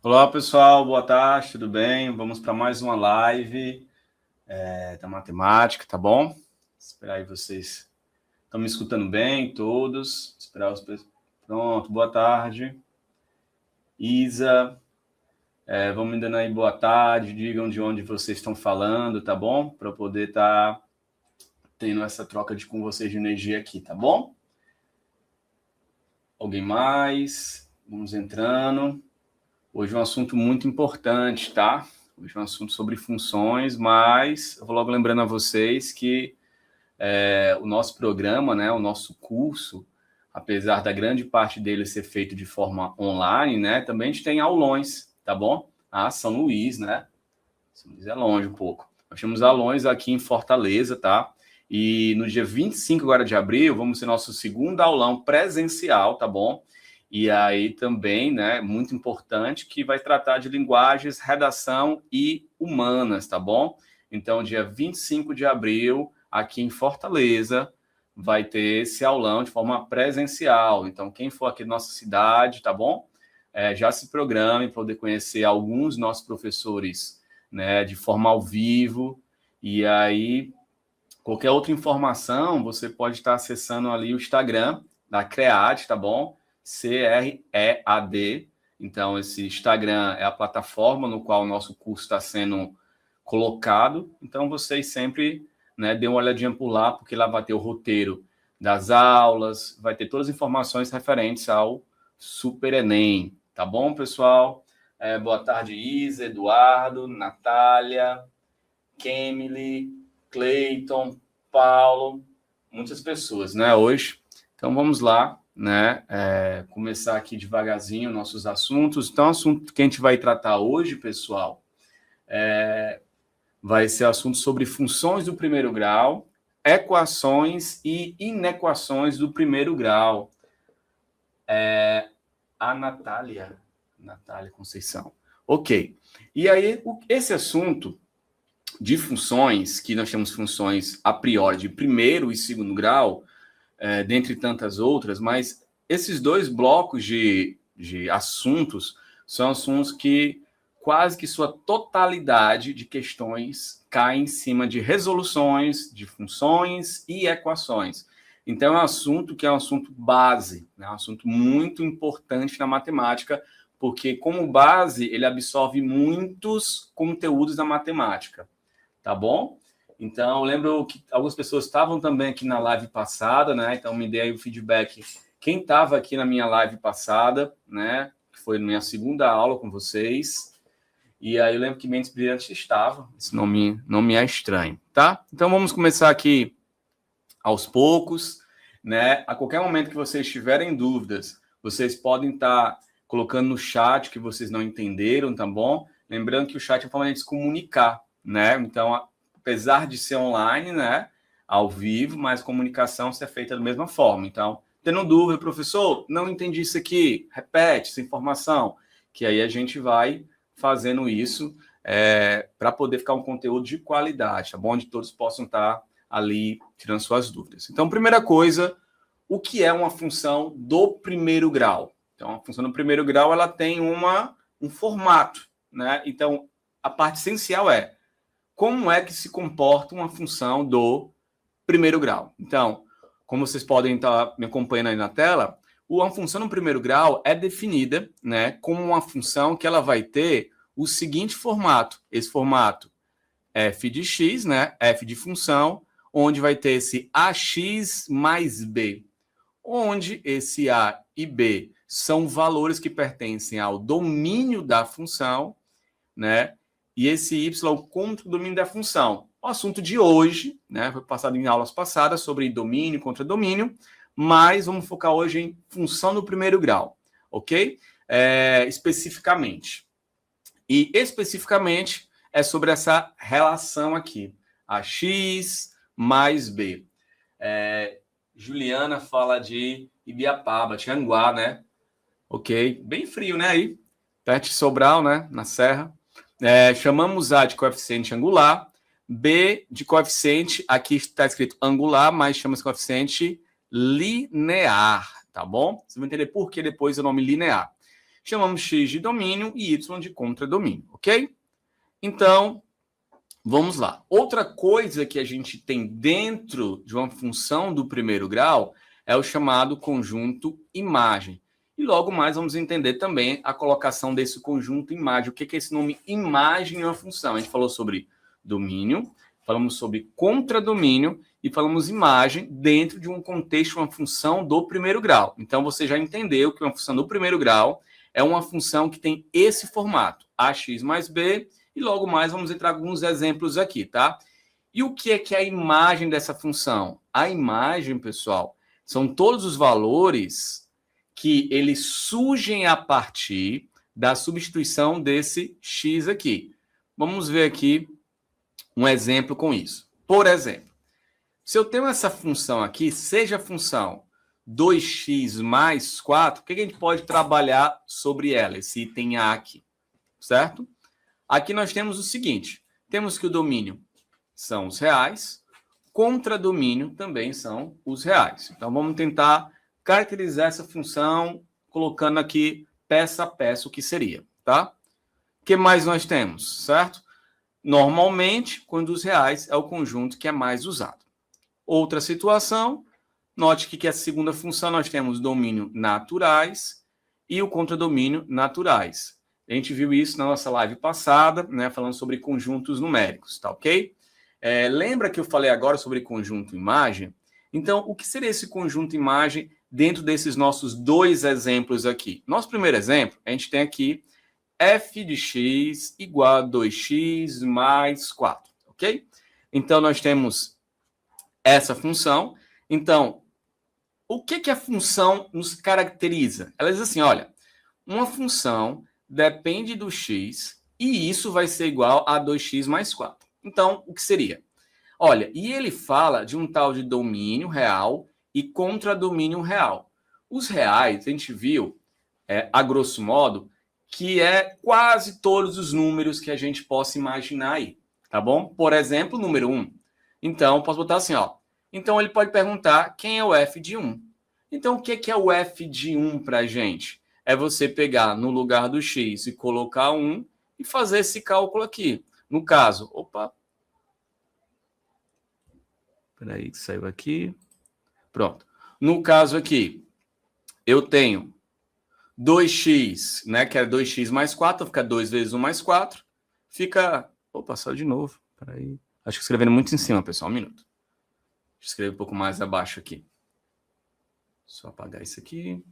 Olá, pessoal, boa tarde, tudo bem? Vamos para mais uma live da matemática, tá bom? Esperar aí vocês. Estão me escutando bem, todos? Esperar os. Pronto, boa tarde. Isa, vamos me dando aí boa tarde, digam de onde vocês estão falando, tá bom? Para eu poder estar tendo essa troca com vocês de energia aqui, tá bom? Alguém mais? Vamos entrando. Hoje é um assunto muito importante, tá? Hoje é um assunto sobre funções, mas eu vou logo lembrando a vocês que o nosso programa, né, o nosso curso, apesar da grande parte dele ser feito de forma online, né, também a gente tem aulões, tá bom? São Luís, né? São Luís é longe um pouco. Nós temos aulões aqui em Fortaleza, tá? E no dia 25 agora de abril, vamos ter nosso segundo aulão presencial, tá bom? E aí também, né, muito importante, que vai tratar de linguagens, redação e humanas, tá bom? Então, dia 25 de abril, aqui em Fortaleza, vai ter esse aulão de forma presencial. Então, quem for aqui da nossa cidade, tá bom? Já se programe para poder conhecer alguns dos nossos professores, né, de forma ao vivo. E aí, qualquer outra informação, você pode estar acessando ali o Instagram da CREAD, tá bom? CREAD. Então, esse Instagram é a plataforma no qual o nosso curso está sendo colocado. Então, vocês sempre, né, dêem uma olhadinha por lá, porque lá vai ter o roteiro das aulas, vai ter todas as informações referentes ao Super Enem. Tá bom, pessoal? Boa tarde, Isa, Eduardo, Natália, Kemily, Cleiton, Paulo, muitas pessoas, né, hoje. Então, vamos lá, né, começar aqui devagarzinho nossos assuntos. Então, o assunto que a gente vai tratar hoje, pessoal, vai ser assunto sobre funções do primeiro grau, equações e inequações do primeiro grau. A Natália Conceição. Ok. E aí, esse assunto de funções, que nós temos funções a priori de primeiro e segundo grau, dentre tantas outras, mas esses dois blocos de assuntos são assuntos que quase que sua totalidade de questões cai em cima de resoluções, de funções e equações. Então, é um assunto que é um assunto base, né? Um assunto muito importante na matemática, porque, como base, ele absorve muitos conteúdos da matemática. Tá bom? Então, eu lembro que algumas pessoas estavam também aqui na live passada, né? Então, me dei aí o feedback. Quem estava aqui na minha live passada, né? Que foi na minha segunda aula com vocês. E aí eu lembro que Mentes Brilhantes estava. Esse nome não me é estranho, tá? Então, vamos começar aqui aos poucos, né? A qualquer momento que vocês tiverem dúvidas, vocês podem estar colocando no chat que vocês não entenderam, tá bom? Lembrando que o chat é uma forma de se comunicar, né? Então, apesar de ser online, né, ao vivo, mas a comunicação é feita da mesma forma. Então, tendo dúvida, professor, não entendi isso aqui, repete essa informação, que aí a gente vai fazendo isso para poder ficar um conteúdo de qualidade, tá bom? Onde todos possam estar ali tirando suas dúvidas. Então, primeira coisa, o que é uma função do primeiro grau? Então, a função do primeiro grau, ela tem um formato, né? Então, a parte essencial é como é que se comporta uma função do primeiro grau. Então, como vocês podem estar me acompanhando aí na tela, uma função no primeiro grau é definida, né, como uma função que ela vai ter o seguinte formato. Esse formato f de x, né, f de função, onde vai ter esse ax mais b, onde esse a e b são valores que pertencem ao domínio da função, né? E esse y contra o domínio da função. O assunto de hoje, né, foi passado em aulas passadas sobre domínio contra domínio, mas vamos focar hoje em função do primeiro grau, ok? Especificamente. E especificamente é sobre essa relação aqui, a x mais b. Juliana fala de Ibiapaba, Tianguá, né? Ok, bem frio, né? Aí, perto de Sobral, né? Na Serra. Chamamos A de coeficiente angular, B de coeficiente, aqui está escrito angular, mas chama-se coeficiente linear, tá bom? Você vai entender por que depois o nome linear. chamamos x de domínio e y de contradomínio, ok? Então, vamos lá. Outra coisa que a gente tem dentro de uma função do primeiro grau é o chamado conjunto imagem. E logo mais vamos entender também a colocação desse conjunto imagem. O que é esse nome imagem em uma função? A gente falou sobre domínio, falamos sobre contradomínio e falamos imagem dentro de um contexto, uma função do primeiro grau. Então, você já entendeu que uma função do primeiro grau é uma função que tem esse formato, ax mais b, e logo mais vamos entrar alguns exemplos aqui, tá? E o que é a imagem dessa função? A imagem, pessoal, são todos os valores que eles surgem a partir da substituição desse x aqui. Vamos ver aqui um exemplo com isso. Por exemplo, se eu tenho essa função aqui, seja a função 2x mais 4, o que a gente pode trabalhar sobre ela, esse item A aqui, certo? Aqui nós temos o seguinte, temos que o domínio são os reais, contradomínio também são os reais. Então, vamos tentar caracterizar essa função colocando aqui peça a peça o que seria, tá? O que mais nós temos, certo? Normalmente, quando os reais é o conjunto que é mais usado. Outra situação, note que a segunda função nós temos domínio naturais e o contradomínio naturais. A gente viu isso na nossa live passada, né, falando sobre conjuntos numéricos, tá ok? Lembra que eu falei agora sobre conjunto imagem? Então, o que seria esse conjunto imagem dentro desses nossos dois exemplos aqui? Nosso primeiro exemplo, a gente tem aqui f de x igual a 2x mais 4, ok? Então, nós temos essa função. Então, o que a função nos caracteriza? Ela diz assim, olha, uma função depende do x e isso vai ser igual a 2x mais 4. Então, o que seria? Olha, e ele fala de um tal de domínio real e contradomínio real. Os reais, a gente viu, a grosso modo, que é quase todos os números que a gente possa imaginar aí, tá bom? Por exemplo, número 1. Então, posso botar assim, ó. Então, ele pode perguntar quem é o f de 1. Então, o que é o f de 1 para a gente? É você pegar no lugar do x e colocar 1 e fazer esse cálculo aqui. No caso, espera aí que saiu aqui. Pronto. No caso aqui, eu tenho 2x, né, que é 2x mais 4, fica 2 vezes 1 mais 4. Fica... saiu de novo. Espera aí. Acho que escrevendo muito em cima, pessoal. Um minuto. Deixa eu escrever um pouco mais abaixo aqui. Só apagar isso aqui.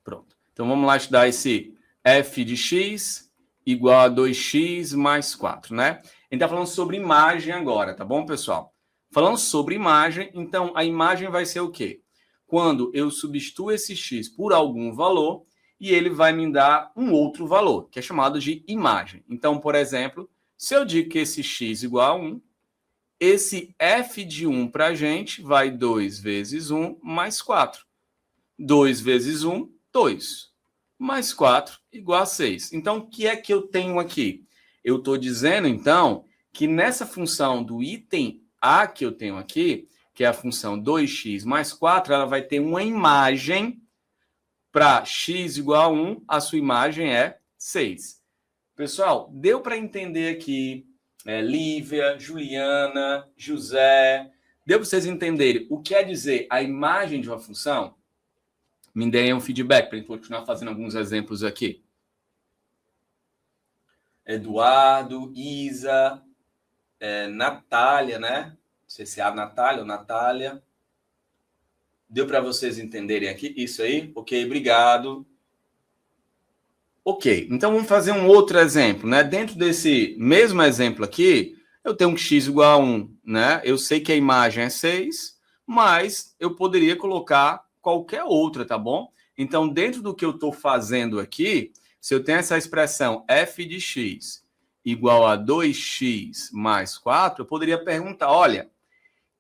Pronto. Então, vamos lá estudar esse f de x igual a 2x mais 4, né? A gente está falando sobre imagem agora, tá bom, pessoal? Falando sobre imagem, então, a imagem vai ser o quê? Quando eu substituo esse x por algum valor e ele vai me dar um outro valor, que é chamado de imagem. Então, por exemplo, se eu digo que esse x igual a 1, esse f de 1 para a gente vai 2 vezes 1 mais 4. 2 vezes 1, 2. Mais 4 igual a 6. Então, o que é que eu tenho aqui? Eu estou dizendo, então, que nessa função do item A que eu tenho aqui, que é a função 2x mais 4, ela vai ter uma imagem para x igual a 1, a sua imagem é 6. Pessoal, deu para entender aqui, Lívia, Juliana, José, deu para vocês entenderem o que quer dizer a imagem de uma função? Me deem um feedback para a gente continuar fazendo alguns exemplos aqui. Eduardo, Isa, Natália, né? Não sei se é a Natália ou Natália. Deu para vocês entenderem aqui isso aí? Ok, obrigado. Ok, então vamos fazer um outro exemplo, né? Dentro desse mesmo exemplo aqui, eu tenho um x igual a 1, né? Eu sei que a imagem é 6, mas eu poderia colocar qualquer outra, tá bom? Então, dentro do que eu estou fazendo aqui, se eu tenho essa expressão f de x igual a 2x mais 4, eu poderia perguntar, olha,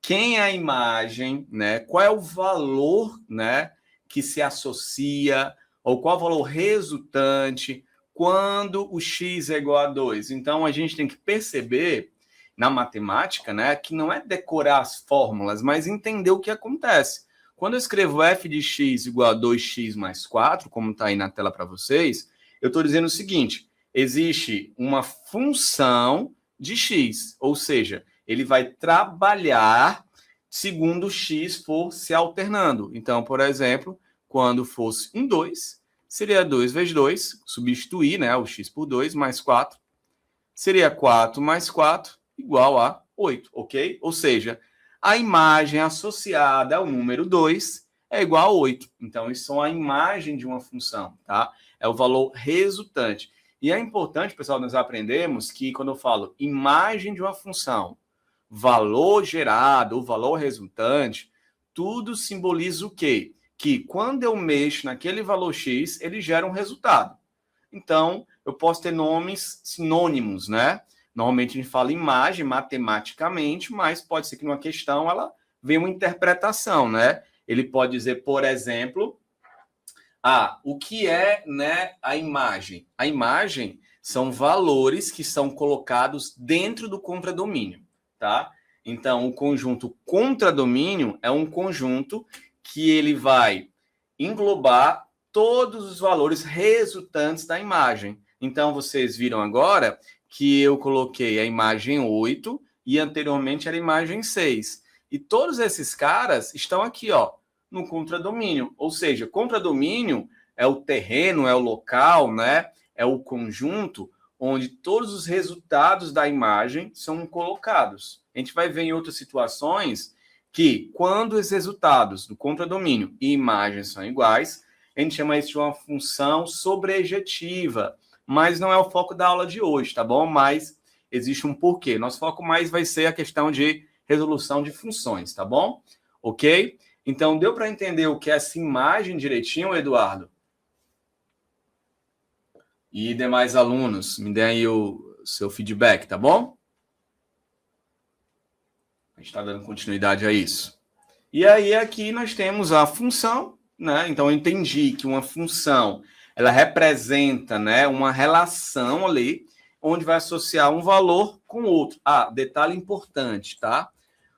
quem é a imagem, né? Qual é o valor, né, que se associa, ou qual é o valor resultante quando o x é igual a 2? Então, a gente tem que perceber na matemática, né, que não é decorar as fórmulas, mas entender o que acontece. Quando eu escrevo f de x igual a 2x mais 4, como está aí na tela para vocês, eu estou dizendo o seguinte, existe uma função de x, ou seja, ele vai trabalhar segundo x for se alternando. Então, por exemplo, quando fosse um 2, seria 2 vezes 2, substituir, né, o x por 2, mais 4, seria 4 mais 4 igual a 8, ok? Ou seja, a imagem associada ao número 2 é igual a 8. Então, isso é a imagem de uma função, tá? É o valor resultante. E é importante, pessoal, nós aprendemos que quando eu falo imagem de uma função, valor gerado, o valor resultante, tudo simboliza o quê? Que quando eu mexo naquele valor x, ele gera um resultado. Então, eu posso ter nomes sinônimos, né? Normalmente a gente fala imagem matematicamente, mas pode ser que numa questão ela venha uma interpretação, né? Ele pode dizer, por exemplo, o que é, né, a imagem? A imagem são valores que são colocados dentro do contradomínio, tá? Então, o conjunto contradomínio é um conjunto que ele vai englobar todos os valores resultantes da imagem. Então, vocês viram agora que eu coloquei a imagem 8 e anteriormente era a imagem 6. E todos esses caras estão aqui, ó, no contradomínio. Ou seja, contradomínio é o terreno, é o local, né? É o conjunto onde todos os resultados da imagem são colocados. A gente vai ver em outras situações que, quando os resultados do contradomínio e imagem são iguais, a gente chama isso de uma função sobrejetiva, mas não é o foco da aula de hoje, tá bom? Mas existe um porquê. Nosso foco mais vai ser a questão de resolução de funções, tá bom? Ok? Então, deu para entender o que é essa imagem direitinho, Eduardo? E demais alunos, me deem aí o seu feedback, tá bom? A gente está dando continuidade a isso. E aí, aqui nós temos a função, né? Então, eu entendi que uma função, ela representa, né, uma relação ali, onde vai associar um valor com outro. Detalhe importante, tá?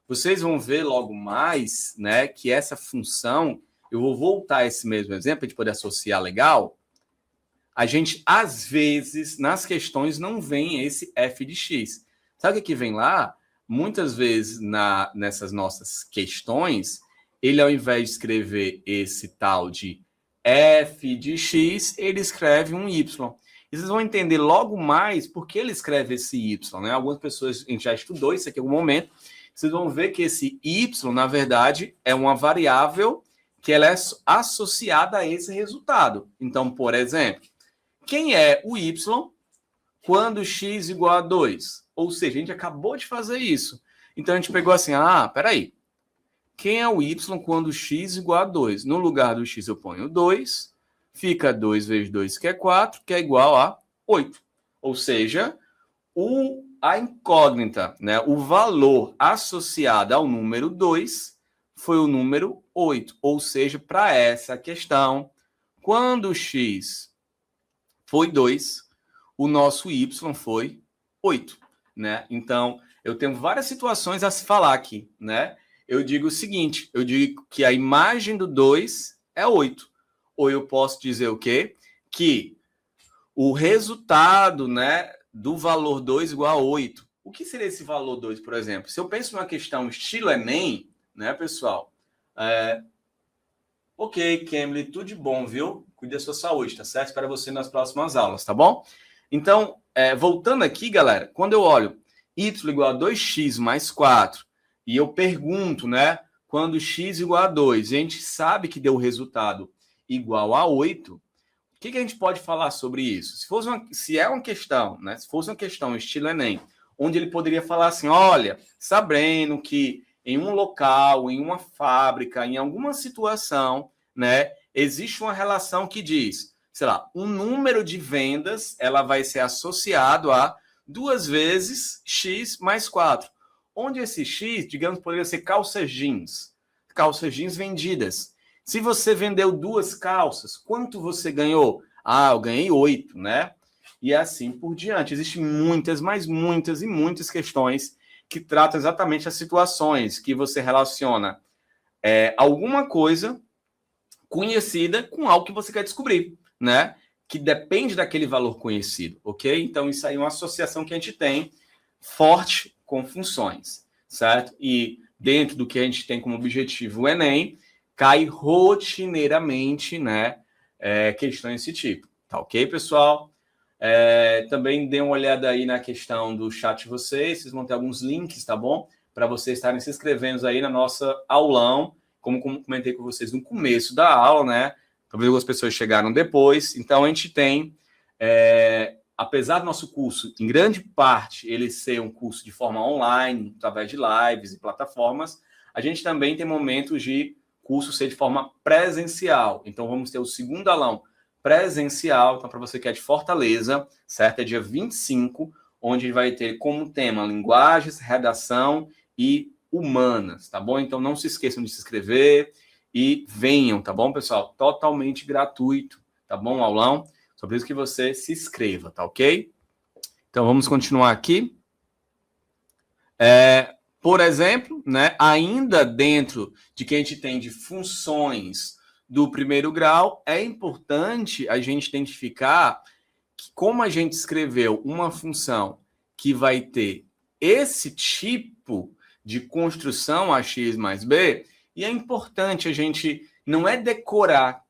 Vocês vão ver logo mais, né, que essa função, eu vou voltar a esse mesmo exemplo, para a gente poder associar legal. A gente, às vezes, nas questões, não vem esse f de x. Sabe o que vem lá? Muitas vezes, nessas nossas questões, ele, ao invés de escrever esse tal de f de x, ele escreve um y. E vocês vão entender logo mais por que ele escreve esse y, né? Algumas pessoas, a gente já estudou isso aqui em algum momento, vocês vão ver que esse y, na verdade, é uma variável que ela é associada a esse resultado. Então, por exemplo, quem é o y quando x igual a 2? Ou seja, a gente acabou de fazer isso. Então, a gente pegou assim, peraí. Quem é o y quando x igual a 2? No lugar do x eu ponho 2, fica 2 vezes 2, que é 4, que é igual a 8. Ou seja, a incógnita, né, o valor associado ao número 2 foi o número 8. Ou seja, para essa questão, quando x foi 2, o nosso y foi 8. Né? Então, eu tenho várias situações a se falar aqui. Né? Eu digo o seguinte, eu digo que a imagem do 2 é 8. Ou eu posso dizer o quê? Que o resultado, né, do valor 2 igual a 8. O que seria esse valor 2, por exemplo? Se eu penso numa questão estilo Enem, né, pessoal? Ok, Kemley, tudo de bom, viu? Cuide da sua saúde, tá certo? Espero você nas próximas aulas, tá bom? Então, voltando aqui, galera, quando eu olho y igual a 2x mais 4, e eu pergunto, né, quando x igual a 2, a gente sabe que deu o resultado igual a 8, o que a gente pode falar sobre isso? Se é uma questão, né, se fosse uma questão estilo Enem, onde ele poderia falar assim, olha, sabendo que em um local, em uma fábrica, em alguma situação, né, existe uma relação que diz, sei lá, um número de vendas, ela vai ser associado a 2 vezes x mais 4. Onde esse x, digamos, poderia ser calças jeans vendidas. Se você vendeu 2 calças, quanto você ganhou? Eu ganhei 8, né? E assim por diante. Existem muitas, mas muitas e muitas questões que tratam exatamente as situações que você relaciona alguma coisa conhecida com algo que você quer descobrir, né? Que depende daquele valor conhecido, ok? Então, isso aí é uma associação que a gente tem forte com funções, certo? E dentro do que a gente tem como objetivo o Enem, cai rotineiramente, né? Questões desse tipo, tá ok, pessoal? Também dê uma olhada aí na questão do chat de vocês vão ter alguns links, tá bom? Para vocês estarem se inscrevendo aí na nossa aulão, como comentei com vocês no começo da aula, né? Talvez algumas pessoas chegaram depois. Então, a gente tem, apesar do nosso curso, em grande parte, ele ser um curso de forma online, através de lives e plataformas, a gente também tem momentos de curso ser de forma presencial. Então, vamos ter o segundo aulão presencial, então para você que é de Fortaleza, certo? É dia 25, onde vai ter como tema linguagens, redação e humanas, tá bom? Então não se esqueçam de se inscrever e venham, tá bom, pessoal? Totalmente gratuito, tá bom, aulão? Só preciso que você se inscreva, tá ok? Então vamos continuar aqui. Por exemplo, né, ainda dentro de que a gente tem de funções do primeiro grau, é importante a gente identificar que, como a gente escreveu uma função que vai ter esse tipo de construção ax mais b, e é importante a gente não é decorar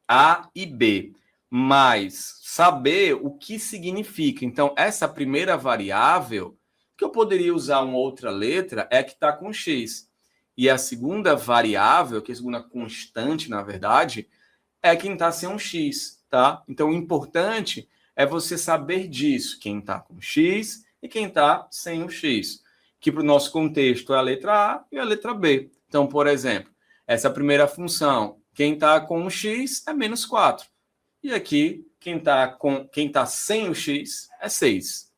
a e b, mas saber o que significa. Então, essa primeira variável, que eu poderia usar uma outra letra, é que está com x. E a segunda variável, que é a segunda constante, na verdade, é quem está sem um x, tá? Então, o importante é você saber disso, quem está com x e quem está sem o x, que para o nosso contexto é a letra A e a letra B. Então, por exemplo, essa primeira função, quem está com o x é menos 4. E aqui, quem tá sem o x é 6.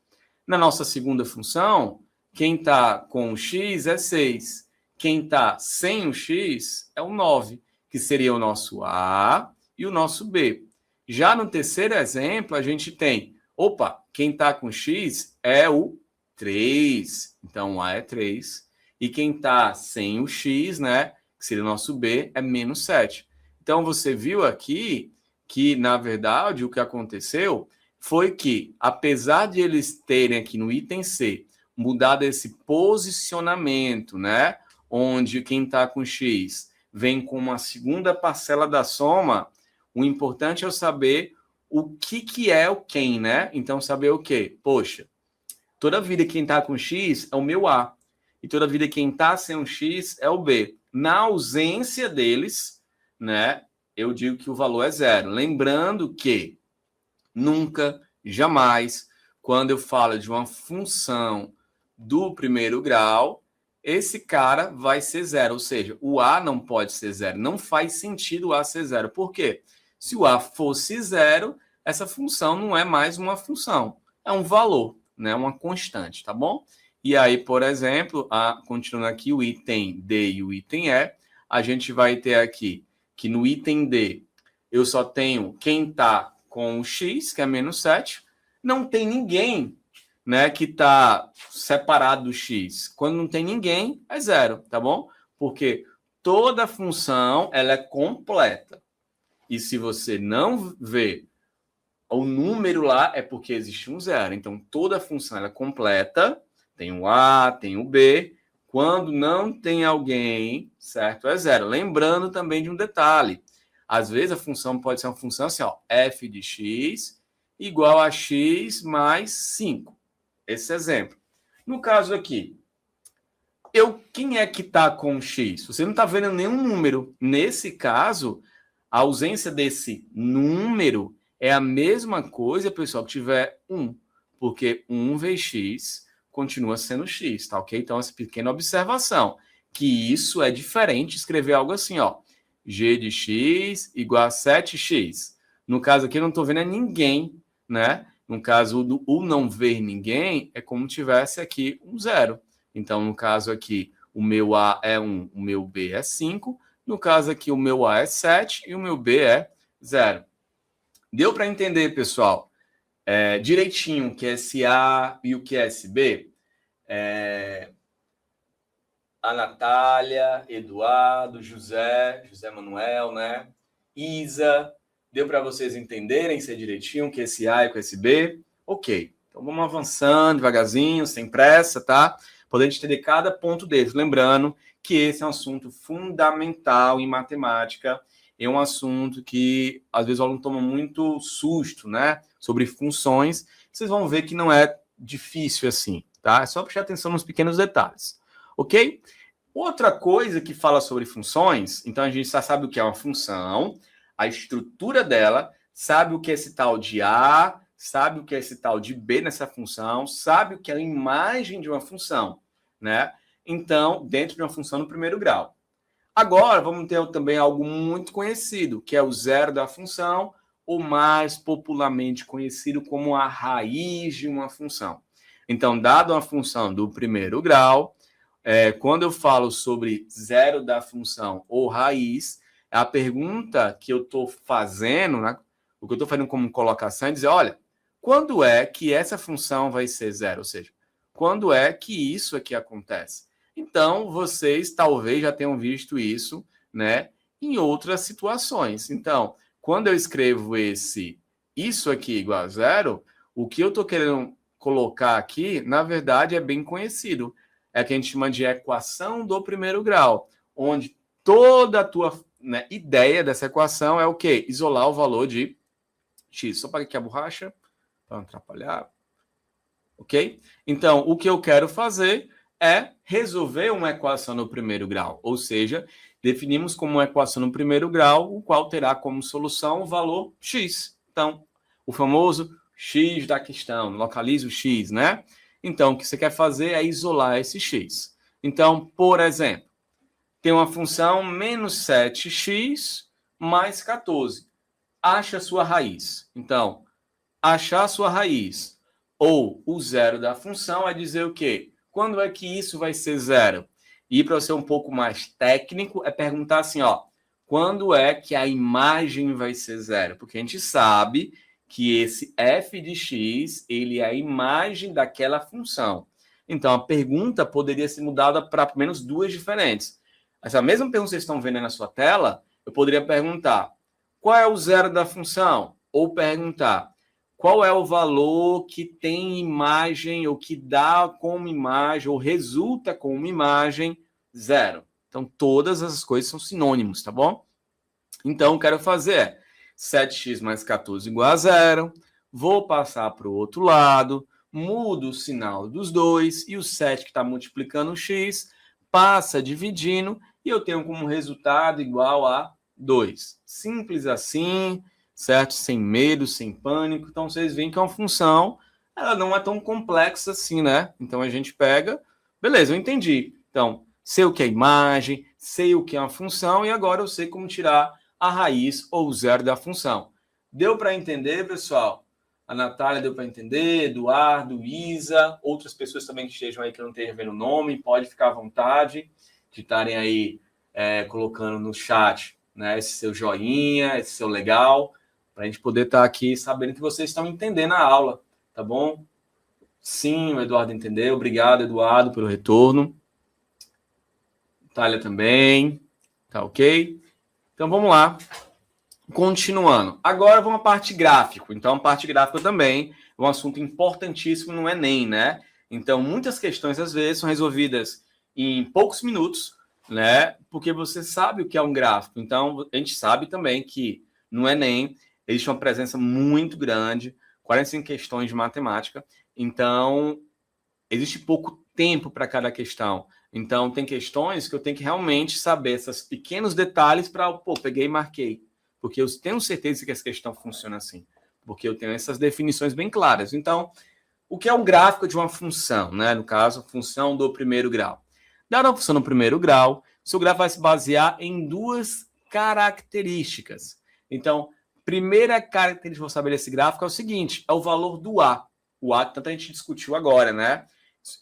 Na nossa segunda função, quem está com o x é 6. Quem está sem o x é o 9, que seria o nosso A e o nosso B. Já no terceiro exemplo, a gente tem, quem está com x é o 3. Então, o A é 3. E quem está sem o x, né, que seria o nosso B, é menos 7. Então, você viu aqui que, na verdade, o que aconteceu foi que, apesar de eles terem aqui no item C mudado esse posicionamento, né, onde quem está com x vem com uma segunda parcela da soma, o importante é eu saber o que é o quem, né? Então, saber o quê? Poxa, toda vida quem está com x é o meu A, e toda vida quem está sem um x é o B. Na ausência deles, né, eu digo que o valor é 0. Lembrando que nunca, jamais, quando eu falo de uma função do primeiro grau, esse cara vai ser 0. Ou seja, o A não pode ser 0. Não faz sentido o A ser 0. Por quê? Se o A fosse 0, essa função não é mais uma função. É um valor, né? Uma constante, tá bom? E aí, por exemplo, continuando aqui o item D e o item E, a gente vai ter aqui que no item D eu só tenho quem está com o x, que é menos 7, não tem ninguém, né, que está separado do x. Quando não tem ninguém, é 0, tá bom? Porque toda função ela é completa. E se você não vê o número lá, é porque existe um 0. Então, toda função ela é completa, tem o A, tem o B. Quando não tem alguém, certo? É 0. Lembrando também de um detalhe. Às vezes a função pode ser uma função assim, ó, f de x igual a x mais 5. Esse exemplo. No caso aqui, quem é que está com x? Você não está vendo nenhum número. Nesse caso, a ausência desse número é a mesma coisa, pessoal, que tiver 1. Porque 1 vezes x continua sendo x, tá ok? Então, essa pequena observação, que isso é diferente de escrever algo assim, ó, g de x igual a 7x. No caso aqui, eu não estou vendo ninguém, né? No caso do o não ver ninguém, é como tivesse aqui um 0. Então, no caso aqui, o meu A é 1, o meu B é 5. No caso aqui, o meu A é 7 e o meu B é 0. Deu para entender, pessoal, direitinho o que é esse A e o que é esse B? a Natália, Eduardo, José Manuel, né? Isa, deu para vocês entenderem ser direitinho que esse A é com esse B? Ok. Então vamos avançando devagarzinho, sem pressa, tá? Podendo entender cada ponto deles. Lembrando que esse é um assunto fundamental em matemática. É um assunto que às vezes o aluno toma muito susto, né? Sobre funções. Vocês vão ver que não é difícil assim, tá? É só prestar atenção nos pequenos detalhes. Ok? Outra coisa que fala sobre funções, então a gente já sabe o que é uma função, a estrutura dela, sabe o que é esse tal de A, sabe o que é esse tal de B nessa função, sabe o que é a imagem de uma função, né? Então, dentro de uma função no primeiro grau. Agora, vamos ter também algo muito conhecido, que é o zero da função, ou mais popularmente conhecido como a raiz de uma função. Então, dado uma função do primeiro grau, quando eu falo sobre zero da função ou raiz, a pergunta que eu estou fazendo, né, o que eu estou fazendo como colocação é dizer, olha, quando é que essa função vai ser zero? Ou seja, quando é que isso aqui acontece? Então, vocês talvez já tenham visto isso, né, em outras situações. Então, quando eu escrevo isso aqui igual a zero, o que eu estou querendo colocar aqui, na verdade, é bem conhecido. É que a gente chama de equação do primeiro grau, onde toda a tua, né, ideia dessa equação é o quê? Isolar o valor de x. Só para aqui a borracha, para não atrapalhar. Ok? Então, o que eu quero fazer é resolver uma equação no primeiro grau, ou seja, definimos como uma equação no primeiro grau, o qual terá como solução o valor x. Então, o famoso x da questão, localiza o x, né? Então, o que você quer fazer é isolar esse x. Então, por exemplo, tem uma função menos 7x mais 14. Acha a sua raiz. Então, achar a sua raiz ou o zero da função é dizer o quê? Quando é que isso vai ser zero? E para ser um pouco mais técnico, é perguntar assim, ó, quando é que a imagem vai ser zero? Porque a gente sabe que esse f de x, ele é a imagem daquela função. Então, a pergunta poderia ser mudada para pelo menos duas diferentes. Essa mesma pergunta que vocês estão vendo aí na sua tela, eu poderia perguntar, qual é o zero da função? Ou perguntar, qual é o valor que tem imagem, ou que dá como imagem, ou resulta com uma imagem zero. Então, todas as coisas são sinônimos, tá bom? Então, quero fazer 7x mais 14 igual a zero. Vou passar para o outro lado, mudo o sinal dos dois, e o 7 que está multiplicando o x passa dividindo, e eu tenho como resultado igual a 2. Simples assim, certo? Sem medo, sem pânico. Então, vocês veem que é uma função, ela não é tão complexa assim, né? Então, a gente pega, beleza, eu entendi. Então, sei o que é imagem, sei o que é uma função, e agora eu sei como tirar a raiz ou o zero da função. Deu para entender, pessoal? A Natália deu para entender, Eduardo, Isa, outras pessoas também que estejam aí que não estejam vendo o nome, pode ficar à vontade de estarem aí colocando no chat, né, esse seu joinha, esse seu legal, para a gente poder estar aqui sabendo que vocês estão entendendo a aula, tá bom? Sim, o Eduardo entendeu. Obrigado, Eduardo, pelo retorno. Natália também. Tá ok? Então, vamos lá. Continuando. Agora, vamos à parte gráfica. Então, a parte gráfica também é um assunto importantíssimo no Enem, né? Então, muitas questões, às vezes, são resolvidas em poucos minutos, né? Porque você sabe o que é um gráfico. Então, a gente sabe também que no Enem existe uma presença muito grande, 45 questões de matemática. Então, existe pouco tempo para cada questão. Então, tem questões que eu tenho que realmente saber esses pequenos detalhes para, peguei e marquei. Porque eu tenho certeza que essa questão funciona assim. Porque eu tenho essas definições bem claras. Então, o que é um gráfico de uma função, né? No caso, função do primeiro grau. Dada a função do primeiro grau, seu gráfico vai se basear em duas características. Então, primeira característica que eu vou saber desse gráfico é o seguinte, é o valor do A. O A, tanto a gente discutiu agora, né?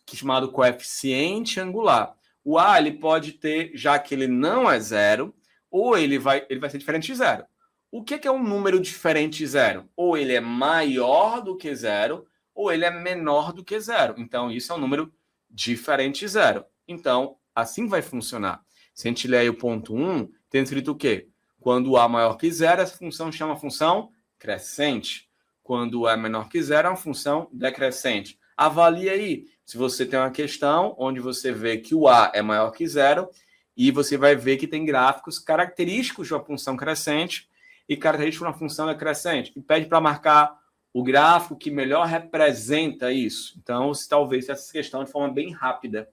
Que é chamado coeficiente angular. O A, ele pode ter, já que ele não é zero, ou ele vai ser diferente de zero. O que é um número diferente de zero? Ou ele é maior do que zero, ou ele é menor do que zero. Então, isso é um número diferente de zero. Então, assim vai funcionar. Se a gente ler aí o ponto 1, tem escrito o quê? Quando A maior que zero, essa função chama função crescente. Quando A é menor que zero, é uma função decrescente. Avalie aí. Se você tem uma questão onde você vê que o A é maior que zero, e você vai ver que tem gráficos característicos de uma função crescente e característicos de uma função decrescente. E pede para marcar o gráfico que melhor representa isso. Então, talvez essa questão de forma bem rápida,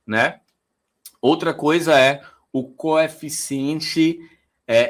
né? Outra coisa é o coeficiente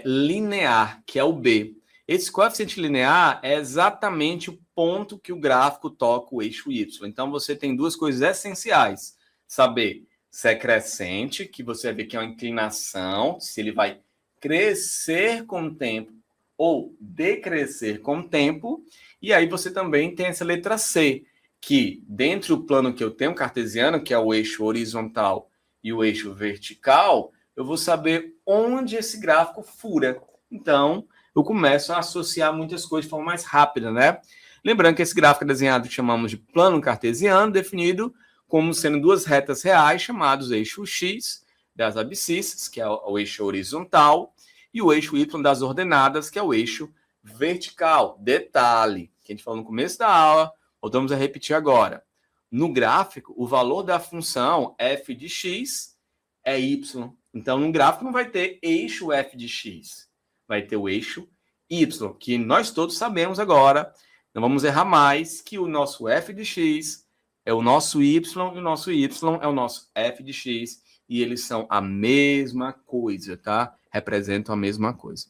linear, que é o B. Esse coeficiente linear é exatamente o ponto que o gráfico toca o eixo Y. Então, você tem duas coisas essenciais. Saber se é crescente, que você vê que é uma inclinação, se ele vai crescer com o tempo ou decrescer com o tempo. E aí você também tem essa letra C, que dentro do plano que eu tenho cartesiano, que é o eixo horizontal e o eixo vertical, eu vou saber onde esse gráfico fura. Então, eu começo a associar muitas coisas de forma mais rápida, né? Lembrando que esse gráfico é desenhado que chamamos de plano cartesiano, definido como sendo duas retas reais, chamados eixo X das abscissas, que é o eixo horizontal, e o eixo Y das ordenadas, que é o eixo vertical. Detalhe, que a gente falou no começo da aula, voltamos a repetir agora. No gráfico, o valor da função f de x é y. Então, no gráfico não vai ter eixo f de x. Vai ter o eixo y, que nós todos sabemos agora. Não vamos errar mais que o nosso f de x é o nosso y e o nosso y é o nosso f de x. E eles são a mesma coisa, tá? Representam a mesma coisa.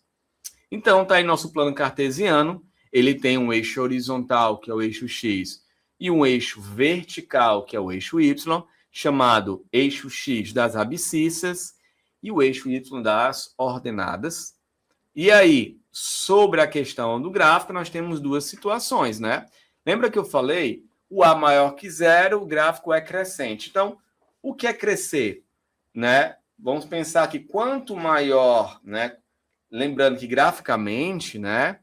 Então, tá aí nosso plano cartesiano. Ele tem um eixo horizontal, que é o eixo x, e um eixo vertical, que é o eixo y, chamado eixo x das abscissas e o eixo y das ordenadas. E aí, sobre a questão do gráfico, nós temos duas situações, né? Lembra que eu falei? O A maior que zero, o gráfico é crescente. Então, o que é crescer? Né? Vamos pensar que quanto maior, né? Lembrando que graficamente, né?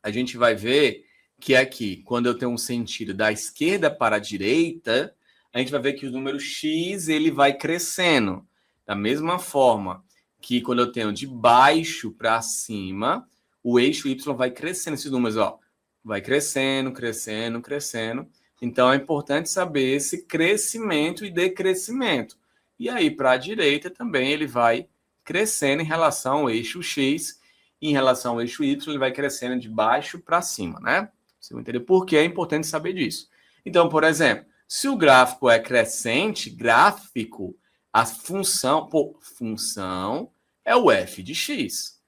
A gente vai ver que aqui, quando eu tenho um sentido da esquerda para a direita, a gente vai ver que o número x ele vai crescendo. Da mesma forma que quando eu tenho de baixo para cima, o eixo y vai crescendo esses números, ó. Vai crescendo, crescendo, crescendo. Então, é importante saber esse crescimento e decrescimento. E aí, para a direita também, ele vai crescendo em relação ao eixo x. E em relação ao eixo y, ele vai crescendo de baixo para cima, né? Você vai entender por que é importante saber disso. Então, por exemplo, se o gráfico é crescente, gráfico, a função, função é o f de x.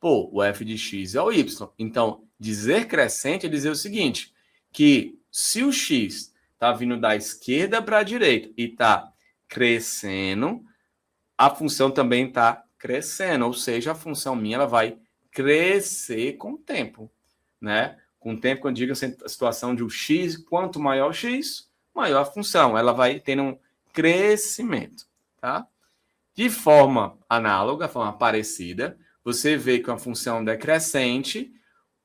O f de x é o y. Então, dizer crescente é dizer o seguinte, que se o x está vindo da esquerda para a direita e está crescendo, a função também está crescendo, ou seja, a função minha ela vai crescer com o tempo, né? Com o tempo, quando eu digo a situação de o x, quanto maior o x, maior a função, ela vai tendo um crescimento, tá? De forma análoga, forma parecida, você vê que uma função decrescente,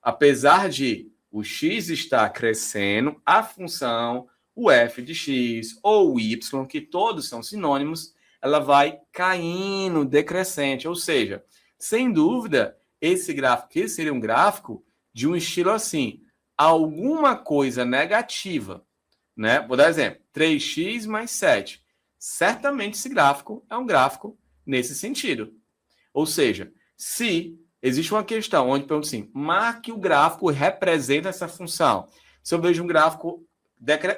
apesar de o x estar crescendo, a função, o f de x ou o y, que todos são sinônimos, ela vai caindo, decrescente. Ou seja, sem dúvida, esse gráfico aqui seria um gráfico de um estilo assim, alguma coisa negativa, né? Vou dar exemplo, 3x mais 7. Certamente esse gráfico é um gráfico nesse sentido. Ou seja, se existe uma questão onde pergunta assim, marque o gráfico que representa essa função. Se eu vejo um gráfico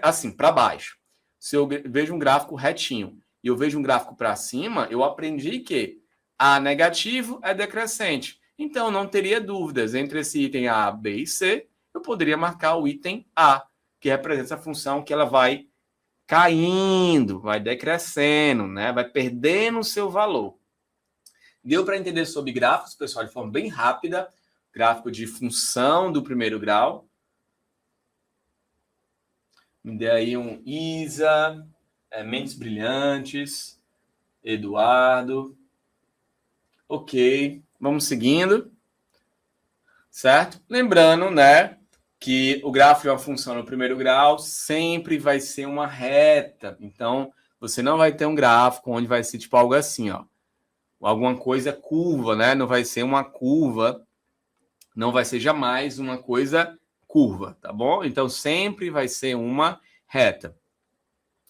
assim, para baixo, se eu vejo um gráfico retinho e eu vejo um gráfico para cima, eu aprendi que A negativo é decrescente. Então, não teria dúvidas entre esse item A, B e C, eu poderia marcar o item A, que representa essa função que ela vai caindo, vai decrescendo, né? Vai perdendo o seu valor. Deu para entender sobre gráficos, pessoal, de forma bem rápida. Gráfico de função do primeiro grau. Me dê aí um Isa, Mentes Brilhantes, Eduardo. Ok, vamos seguindo. Certo? Lembrando, né, que o gráfico de uma função no primeiro grau sempre vai ser uma reta. Então, você não vai ter um gráfico onde vai ser tipo algo assim, ó. Alguma coisa curva, né? Não vai ser uma curva, não vai ser jamais uma coisa curva, tá bom? Então sempre vai ser uma reta.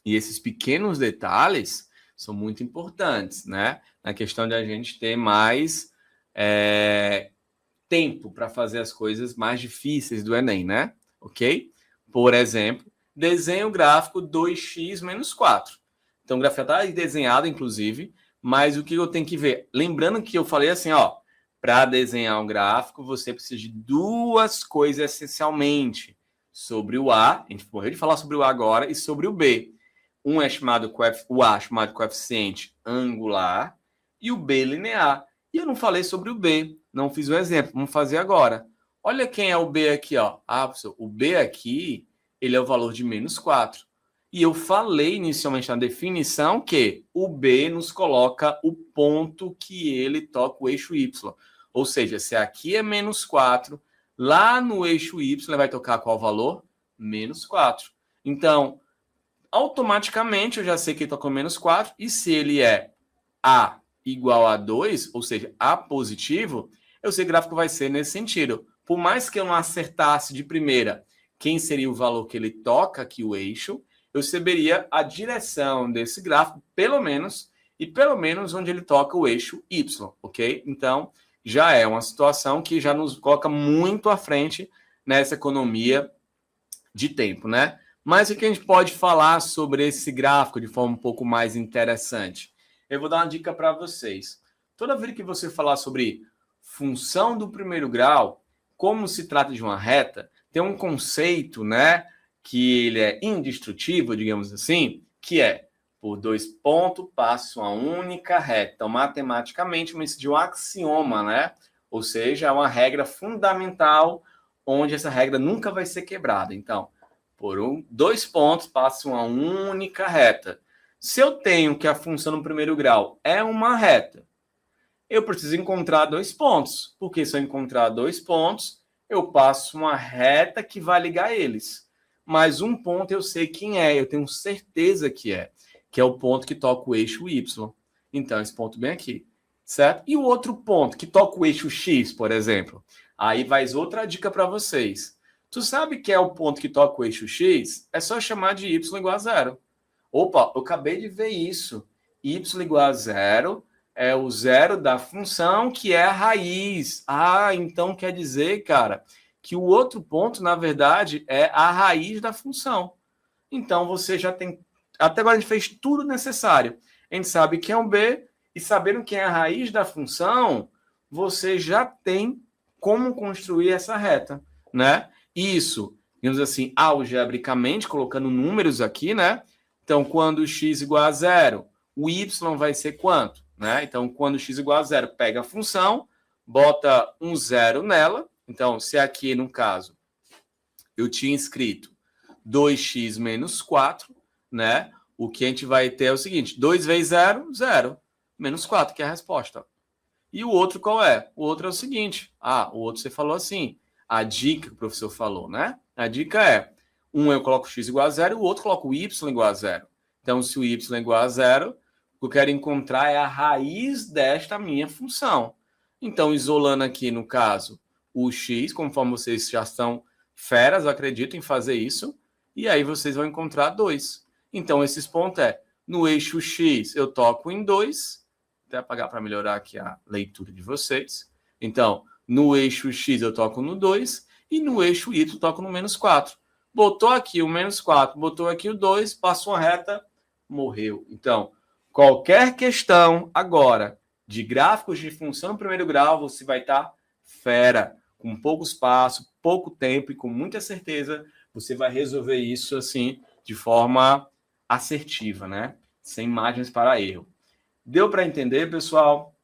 E esses pequenos detalhes são muito importantes, né? Na questão de a gente ter mais tempo para fazer as coisas mais difíceis do Enem, né? Ok? Por exemplo, desenho gráfico 2x menos 4. Então, o gráfico já está desenhado, inclusive, mas o que eu tenho que ver? Lembrando que eu falei assim, ó, para desenhar um gráfico, você precisa de duas coisas essencialmente. Sobre o A, a gente morreu de falar sobre o A agora, e sobre o B. Um é chamado o A chamado coeficiente angular e o B linear. E eu não falei sobre o B, não fiz o exemplo, vamos fazer agora. Olha quem é o B aqui, ó. Ah, professor, o B aqui, ele é o valor de menos 4. E eu falei inicialmente na definição que o B nos coloca o ponto que ele toca o eixo Y. Ou seja, se aqui é menos 4, lá no eixo Y vai tocar qual valor? Menos 4. Então, automaticamente eu já sei que ele toca menos 4. E se ele é A igual a 2, ou seja, A positivo, eu sei que o gráfico vai ser nesse sentido. Por mais que eu não acertasse de primeira quem seria o valor que ele toca aqui o eixo, eu saberia a direção desse gráfico, pelo menos onde ele toca o eixo Y, ok? Então, já é uma situação que já nos coloca muito à frente nessa economia de tempo, né? Mas o que a gente pode falar sobre esse gráfico de forma um pouco mais interessante? Eu vou dar uma dica para vocês. Toda vez que você falar sobre função do primeiro grau, como se trata de uma reta, tem um conceito, né, que ele é indestrutível, digamos assim, que é por 2 pontos passa uma única reta. Então, matematicamente, isso de um axioma, né? Ou seja, é uma regra fundamental onde essa regra nunca vai ser quebrada. Então, por 2 pontos passa uma única reta. Se eu tenho que a função no primeiro grau é uma reta, eu preciso encontrar 2 pontos. Porque se eu encontrar 2 pontos, eu passo uma reta que vai ligar eles. Mas um ponto eu sei quem é, eu tenho certeza que é o ponto que toca o eixo Y. Então, esse ponto bem aqui, certo? E o outro ponto que toca o eixo X, por exemplo. Aí vai outra dica para vocês. Tu sabe que é o ponto que toca o eixo X? É só chamar de Y igual a 0. Opa, eu acabei de ver isso. Y igual a 0 é o zero da função, que é a raiz. Ah, então quer dizer, cara, que o outro ponto, na verdade, é a raiz da função. Então, você já tem... Até agora a gente fez tudo necessário. A gente sabe quem é o B, e sabendo quem é a raiz da função, você já tem como construir essa reta, né? Isso, digamos assim, algebricamente, colocando números aqui, né? Então, quando x igual a 0, o y vai ser quanto? Né? Então, quando x igual a 0, pega a função, bota um 0 nela. Então, se aqui, no caso, eu tinha escrito 2x menos 4, né? O que a gente vai ter é o seguinte, 2 vezes 0, 0. Menos 4, que é a resposta. E o outro qual é? O outro é o seguinte. O outro você falou assim. A dica que o professor falou, né? A dica é, um eu coloco x igual a 0 e o outro coloco o y igual a 0. Então, se o y igual a 0, o que eu quero encontrar é a raiz desta minha função. Então, isolando aqui, no caso, o x, conforme vocês já são feras, eu acredito em fazer isso, e aí vocês vão encontrar 2. Então, esses pontos no eixo x eu toco em 2, até apagar para melhorar aqui a leitura de vocês. Então, no eixo x eu toco no 2 e no eixo y eu toco no menos 4. Botou aqui o menos 4, botou aqui o 2, passou uma reta, morreu. Então, qualquer questão agora de gráficos de função no primeiro grau, você vai estar fera, com pouco espaço, pouco tempo e com muita certeza você vai resolver isso assim de forma assertiva, né? Sem margens para erro. Deu para entender, pessoal?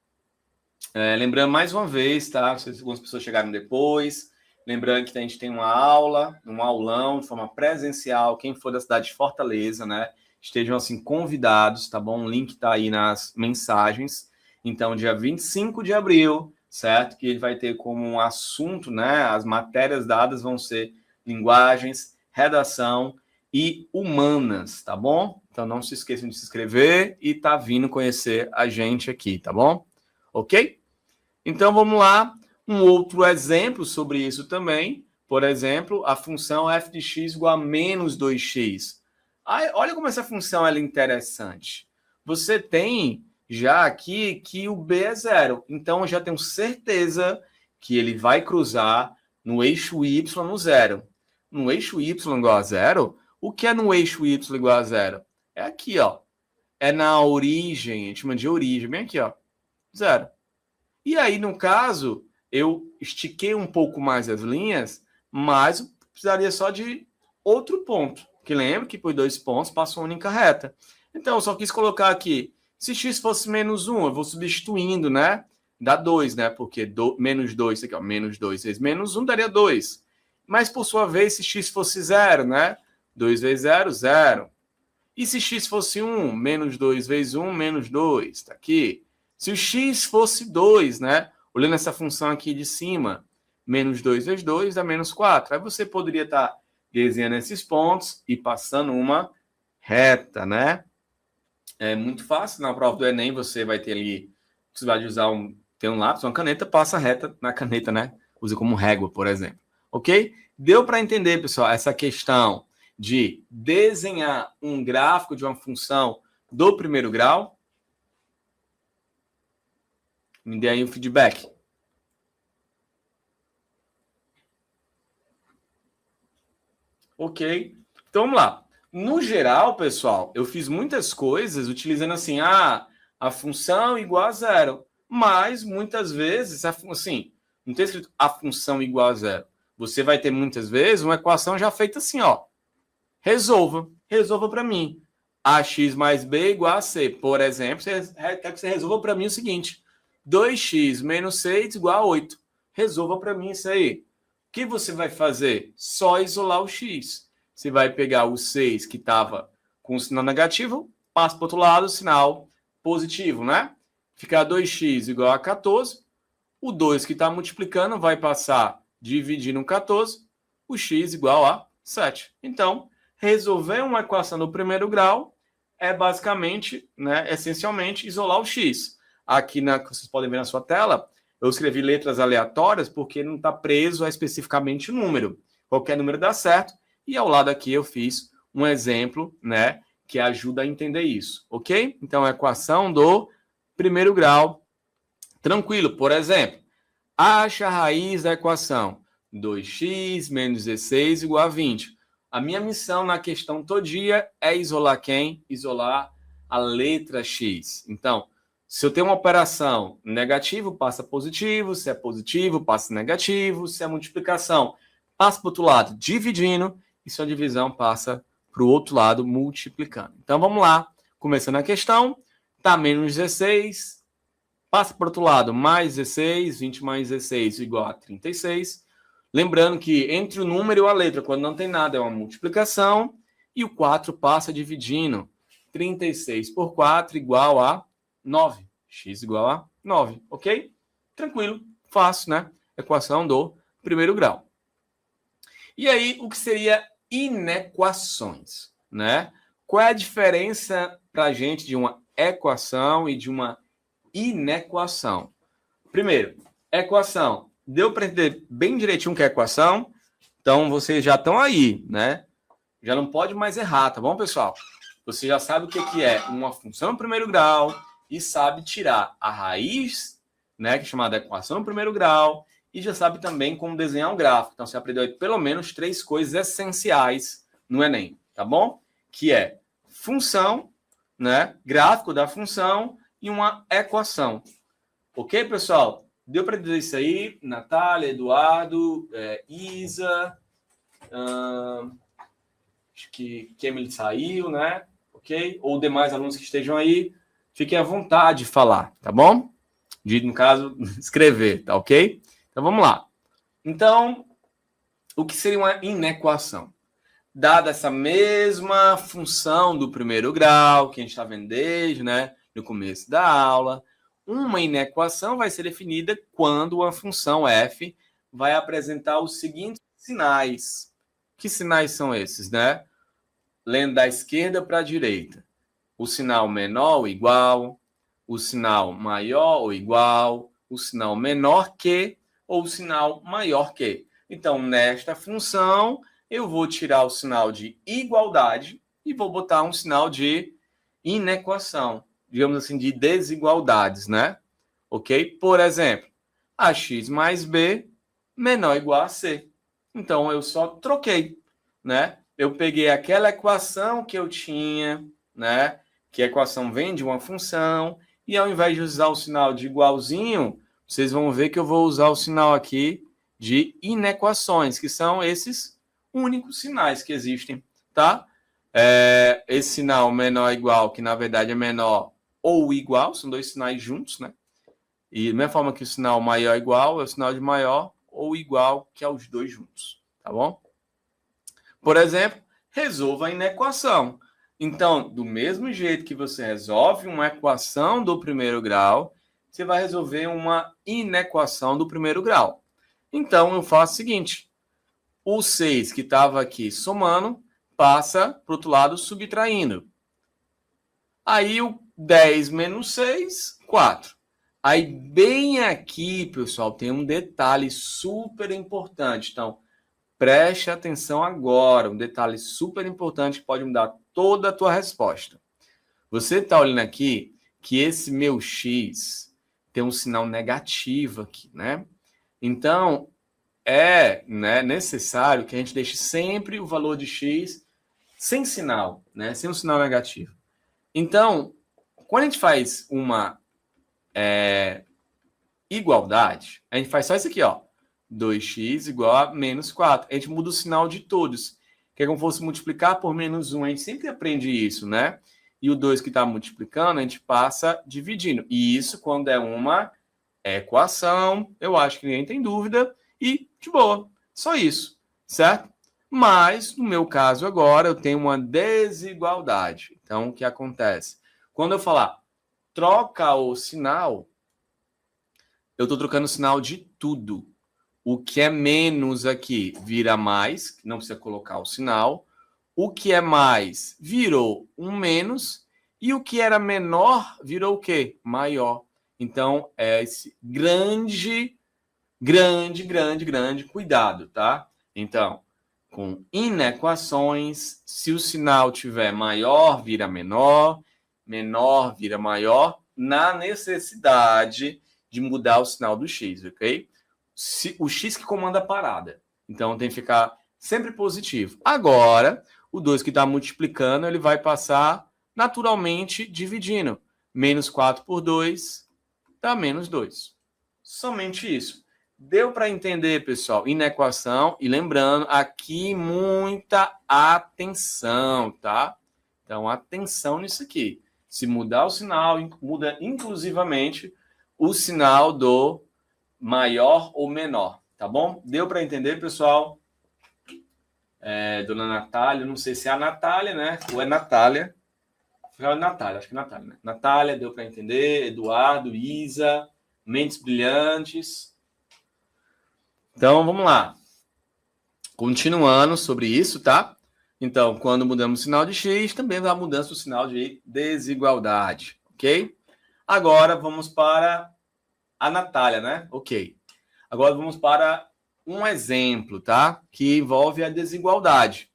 Lembrando mais uma vez, tá? Se algumas pessoas chegaram depois, lembrando que a gente tem uma aula, um aulão de forma presencial, quem for da cidade de Fortaleza, né? Estejam assim convidados, tá bom? O link tá aí nas mensagens. Então, dia 25 de abril, certo? Que ele vai ter como um assunto, né? As matérias dadas vão ser linguagens, redação e humanas, tá bom? Então não se esqueçam de se inscrever e tá vindo conhecer a gente aqui, tá bom? Ok? Então vamos lá, um outro exemplo sobre isso também. Por exemplo, a função f de x igual a menos 2x. Olha como essa função é interessante. Você tem já aqui que o b é zero. Então eu já tenho certeza que ele vai cruzar no eixo y no zero. No eixo y igual a zero, o que é no eixo y igual a zero? É aqui, ó. É na origem, a gente chama de origem, bem aqui, ó. Zero. E aí, no caso, eu estiquei um pouco mais as linhas, mas eu precisaria só de outro ponto. Que lembra que por 2 pontos passa uma única reta. Então, eu só quis colocar aqui, se x fosse menos 1, eu vou substituindo, né? Dá 2, né? Porque menos 2, aqui, ó, menos 2 vezes menos 1 daria 2. Mas, por sua vez, se x fosse 0, né? 2 vezes 0, 0. E se x fosse 1, menos 2 vezes 1, menos 2. Está aqui. Se o x fosse 2, né? Olhando essa função aqui de cima, menos 2 vezes 2 dá menos 4. Aí você poderia estar desenhando esses pontos e passando uma reta, né? É muito fácil. Na prova do Enem você vai ter ali, você vai usar tem um lápis, uma caneta, passa a reta na caneta, né? Use como régua, por exemplo. Ok? Deu para entender, pessoal, essa questão de desenhar um gráfico de uma função do primeiro grau? Me dê aí um feedback. Ok. Então, vamos lá. No geral, pessoal, eu fiz muitas coisas utilizando assim, a função igual a zero. Mas, muitas vezes, assim, não tem escrito a função igual a zero. Você vai ter, muitas vezes, uma equação já feita assim, ó. Resolva. Resolva para mim. Ax mais b igual a c. Por exemplo, você quer que você resolva para mim o seguinte. 2x menos 6 igual a 8. Resolva para mim isso aí. O que você vai fazer? Só isolar o x. Você vai pegar o 6 que estava com o sinal negativo, passa para o outro lado o sinal positivo, né? Ficar 2x igual a 14. O 2 que está multiplicando vai passar dividindo 14. O x igual a 7. Então, resolver uma equação do primeiro grau é basicamente, né, essencialmente, isolar o x. Aqui, vocês podem ver na sua tela, eu escrevi letras aleatórias porque não está preso a especificamente o número. Qualquer número dá certo. E ao lado aqui eu fiz um exemplo, né, que ajuda a entender isso, ok? Então, a equação do primeiro grau, tranquilo. Por exemplo, acha a raiz da equação 2x menos 16 igual a 20. A minha missão na questão todinha é isolar quem? Isolar a letra x. Então, se eu tenho uma operação negativo, passa positivo. Se é positivo, passa negativo. Se é multiplicação, passa para o outro lado dividindo. E se a divisão, passa para o outro lado multiplicando. Então, vamos lá. Começando a questão. Está menos 16. Passa para o outro lado, mais 16. 20 mais 16 igual a 36. Lembrando que entre o número e a letra, quando não tem nada, é uma multiplicação. E o 4 passa dividindo. 36 por 4 igual a 9. X igual a 9, ok? Tranquilo, fácil, né? Equação do primeiro grau. E aí, o que seria inequações, né? Qual é a diferença para a gente de uma equação e de uma inequação? Primeiro, equação. Deu para entender bem direitinho o que é equação? Então, vocês já estão aí, né? Já não pode mais errar, tá bom, pessoal? Você já sabe o que é uma função no primeiro grau e sabe tirar a raiz, né, que é chamada equação no primeiro grau, e já sabe também como desenhar um gráfico. Então, você aprendeu aí pelo menos 3 coisas essenciais no Enem, tá bom? Que é função, né, gráfico da função e uma equação. Ok, pessoal? Deu para entender isso aí? Natália, Eduardo, Isa, acho que Emily saiu, né? Ok? Ou demais alunos que estejam aí, fiquem à vontade de falar, tá bom? De, no caso, escrever, tá ok? Então, vamos lá. Então, o que seria uma inequação? Dada essa mesma função do primeiro grau, que a gente está vendo desde, né, no começo da aula, uma inequação vai ser definida quando uma função f vai apresentar os seguintes sinais. Que sinais são esses, né? lendo da esquerda para a direita. O sinal menor ou igual, o sinal maior ou igual, o sinal menor que ou o sinal maior que. Então, nesta função, eu vou tirar o sinal de igualdade e vou botar um sinal de inequação, digamos assim, de desigualdades, né? Ok? Por exemplo, ax mais b menor ou igual a c. Então, eu só troquei, né? Eu peguei aquela equação que eu tinha, né? Que a equação vem de uma função, e ao invés de usar o sinal de igualzinho, vocês vão ver que eu vou usar o sinal aqui de inequações, que são esses únicos sinais que existem, tá? Esse sinal menor ou igual, que na verdade é menor ou igual, são dois sinais juntos, né? E da mesma forma que o sinal maior ou igual é o sinal de maior ou igual, que é os dois juntos, tá bom? Por exemplo, resolva a inequação. Então, do mesmo jeito que você resolve uma equação do primeiro grau, você vai resolver uma inequação do primeiro grau. Então, eu faço o seguinte: o 6 que estava aqui somando, passa para o outro lado subtraindo. Aí o 10 menos 6, 4. Aí bem aqui, pessoal, tem um detalhe super importante. Então, preste atenção agora, um detalhe super importante que pode mudar toda a tua resposta. Você está olhando aqui que esse meu x tem um sinal negativo aqui, né? Então, né, necessário que a gente deixe sempre o valor de x sem sinal, né? Sem um sinal negativo. Então, quando a gente faz uma igualdade, a gente faz só isso aqui, ó. 2x igual a menos 4. A gente muda o sinal de todos. Que é como se fosse multiplicar por menos 1. A gente sempre aprende isso, né? E o 2 que está multiplicando, a gente passa dividindo. E isso quando é uma equação, eu acho que ninguém tem dúvida. E de boa. Só isso, certo? Mas, no meu caso agora, eu tenho uma desigualdade. Então, o que acontece? Quando eu falar troca o sinal, eu estou trocando o sinal de tudo. O que é menos aqui vira mais, não precisa colocar o sinal. O que é mais virou um menos. E o que era menor virou o quê? Maior. Então, é esse grande cuidado, tá? Então, com inequações, se o sinal tiver maior, vira menor, menor vira maior, na necessidade de mudar o sinal do x, ok? O x que comanda a parada. Então, tem que ficar sempre positivo. Agora, o 2 que está multiplicando, ele vai passar naturalmente dividindo. Menos 4 por 2 dá menos 2. Somente isso. Deu para entender, pessoal? Inequação. E lembrando, aqui muita atenção, tá? Então, atenção nisso aqui. Se mudar o sinal, muda inclusivamente o sinal do maior ou menor, tá bom? Deu para entender, pessoal? Dona Natália, não sei se é a Natália, né? Ou é Natália. Natália, acho que é Natália, né? Natália, deu para entender. Eduardo, Isa, mentes brilhantes. Então, vamos lá. Continuando sobre isso, tá? Então, quando mudamos o sinal de x, também dá a mudança do sinal de desigualdade, ok? Agora, vamos para a Natália, né? Ok. Agora, vamos para um exemplo, tá? Que envolve a desigualdade.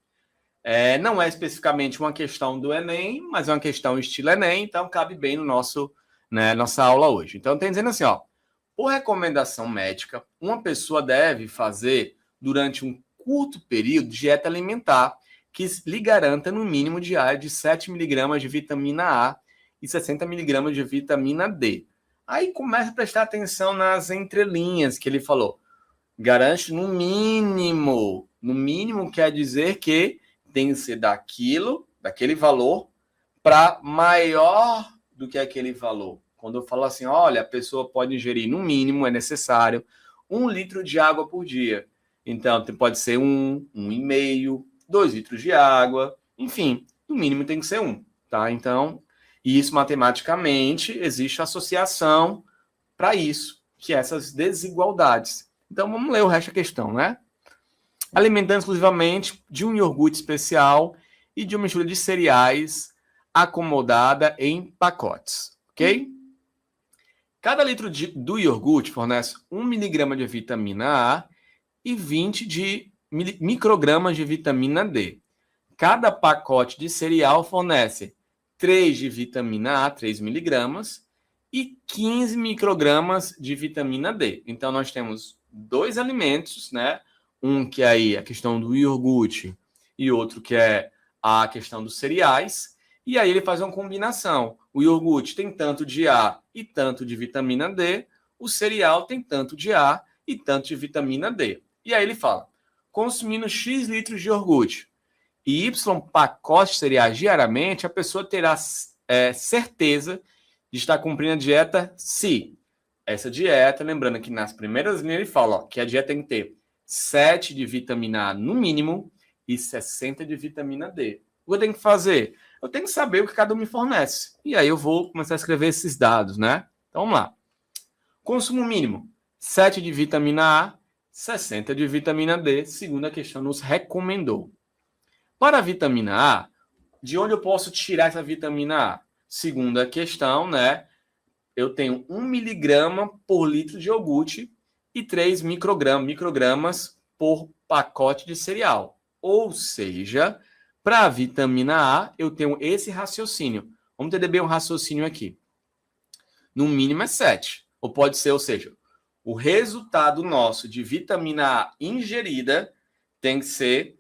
Não é especificamente uma questão do Enem, mas é uma questão estilo Enem, então cabe bem no nossa aula hoje. Então, tem dizendo assim, ó. Por recomendação médica, uma pessoa deve fazer, durante um curto período, dieta alimentar que lhe garanta no mínimo diário de 7 mg de vitamina A e 60 mg de vitamina D. Aí começa a prestar atenção nas entrelinhas que ele falou. Garante no mínimo. No mínimo quer dizer que tem que ser daquele valor, para maior do que aquele valor. Quando eu falo assim, olha, a pessoa pode ingerir, no mínimo, é necessário 1 litro de água por dia. Então, pode ser 1,5, 2 litros de água, enfim, no mínimo tem que ser 1, tá? Então, isso matematicamente existe associação para isso, que é essas desigualdades. Então, vamos ler o resto da questão, né? Alimentando exclusivamente de um iogurte especial e de uma mistura de cereais acomodada em pacotes, ok? Cada litro do iogurte fornece 1 miligrama de vitamina A e 20 de microgramas de vitamina D. Cada pacote de cereal fornece 3 de vitamina A, 3 miligramas, e 15 microgramas de vitamina D. Então, nós temos dois alimentos, né? Um que é aí a questão do iogurte e outro que é a questão dos cereais. E aí ele faz uma combinação. O iogurte tem tanto de A e tanto de vitamina D. O cereal tem tanto de A e tanto de vitamina D. E aí ele fala, consumindo X litros de iogurte e Y pacotes de cereais diariamente, a pessoa terá certeza de estar cumprindo a dieta se essa dieta, lembrando que nas primeiras linhas ele fala que a dieta tem que ter 7 de vitamina A no mínimo e 60 de vitamina D. O que eu tenho que fazer? Eu tenho que saber o que cada um me fornece. E aí eu vou começar a escrever esses dados, né? Então vamos lá. Consumo mínimo, 7 de vitamina A, 60 de vitamina D, segundo a questão nos recomendou. Para a vitamina A, de onde eu posso tirar essa vitamina A? Segundo a questão, né? Eu tenho 1 miligrama por litro de iogurte e 3 microgramas por pacote de cereal. Ou seja, para a vitamina A, eu tenho esse raciocínio. Vamos entender bem o raciocínio aqui. No mínimo é 7. Ou pode ser, ou seja, o resultado nosso de vitamina A ingerida tem que ser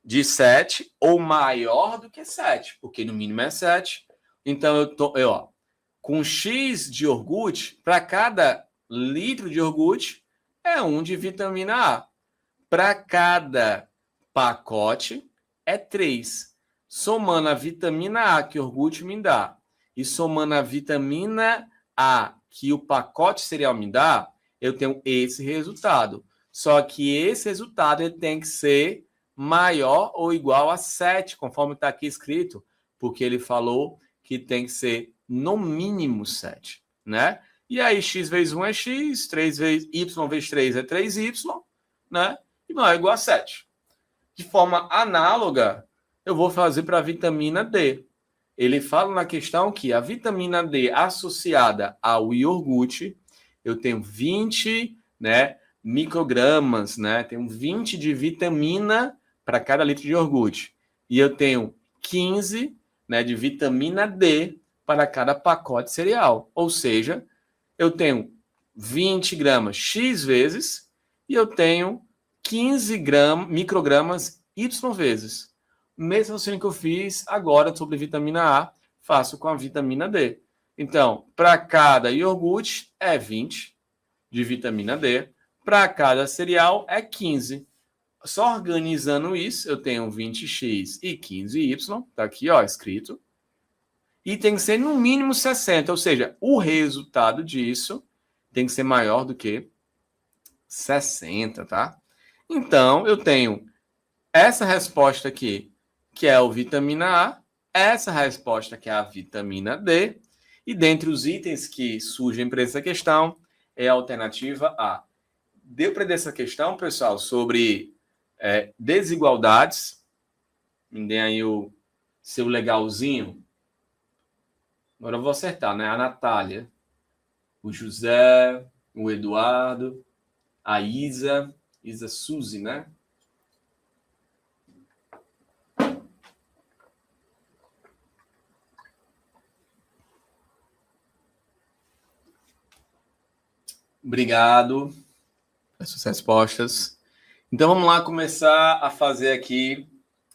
de 7 ou maior do que 7, porque no mínimo é 7. Então, com X de iogurte, para cada litro de iogurte, é 1 de vitamina A. Para cada pacote, é 3. Somando a vitamina A que o iogurte me dá e somando a vitamina A que o pacote cereal me dá, eu tenho esse resultado. Só que esse resultado ele tem que ser maior ou igual a 7, conforme está aqui escrito, porque ele falou que tem que ser no mínimo 7, né? E aí x vezes 1 é x, 3 vezes y vezes 3 é 3y, né? E não é igual a 7. De forma análoga, eu vou fazer para a vitamina D. Ele fala na questão que a vitamina D associada ao iogurte, eu tenho 20, né, microgramas, né? Tenho 20 de vitamina para cada litro de iogurte. E eu tenho 15, né, de vitamina D para cada pacote cereal. Ou seja, eu tenho 20 gramas X vezes e eu tenho 15 microgramas Y vezes. Mesmo assim que eu fiz agora sobre vitamina A, faço com a vitamina D. Então, para cada iogurte é 20 de vitamina D, para cada cereal é 15. Só organizando isso, eu tenho 20x e 15y, tá aqui, ó, escrito. E tem que ser no mínimo 60, ou seja, o resultado disso tem que ser maior do que 60, tá? Então, eu tenho essa resposta aqui, que é o vitamina A, essa resposta que é a vitamina D, e dentre os itens que surgem para essa questão, é a alternativa A. Deu para essa questão, pessoal, sobre desigualdades. Me deem aí o seu legalzinho. Agora eu vou acertar, né? A Natália, o José, o Eduardo, a Isa Suzy, né? Obrigado pelas respostas. Então vamos lá começar a fazer aqui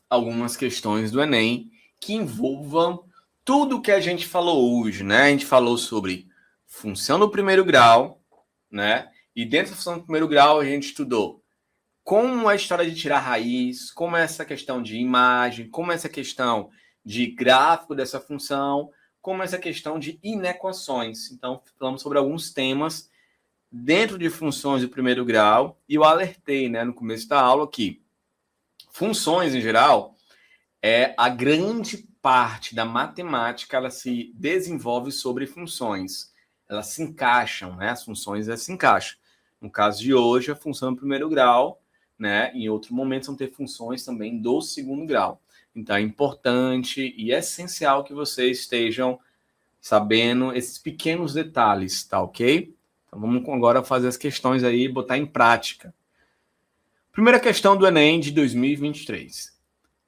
algumas questões do Enem que envolvam tudo que a gente falou hoje, né? A gente falou sobre função do primeiro grau, né? E dentro da função do primeiro grau a gente estudou como a história de tirar raiz, como é essa questão de imagem, como é essa questão de gráfico dessa função, como é essa questão de inequações. Então, falamos sobre alguns temas dentro de funções do primeiro grau, e eu alertei, né, no começo da aula que funções, em geral, a grande parte da matemática, ela se desenvolve sobre funções. Elas se encaixam, né? As funções se encaixam. No caso de hoje, a função do primeiro grau, né? Em outro momento, vão ter funções também do segundo grau. Então é importante e essencial que vocês estejam sabendo esses pequenos detalhes, tá ok? Então vamos agora fazer as questões aí e botar em prática. Primeira questão do Enem de 2023.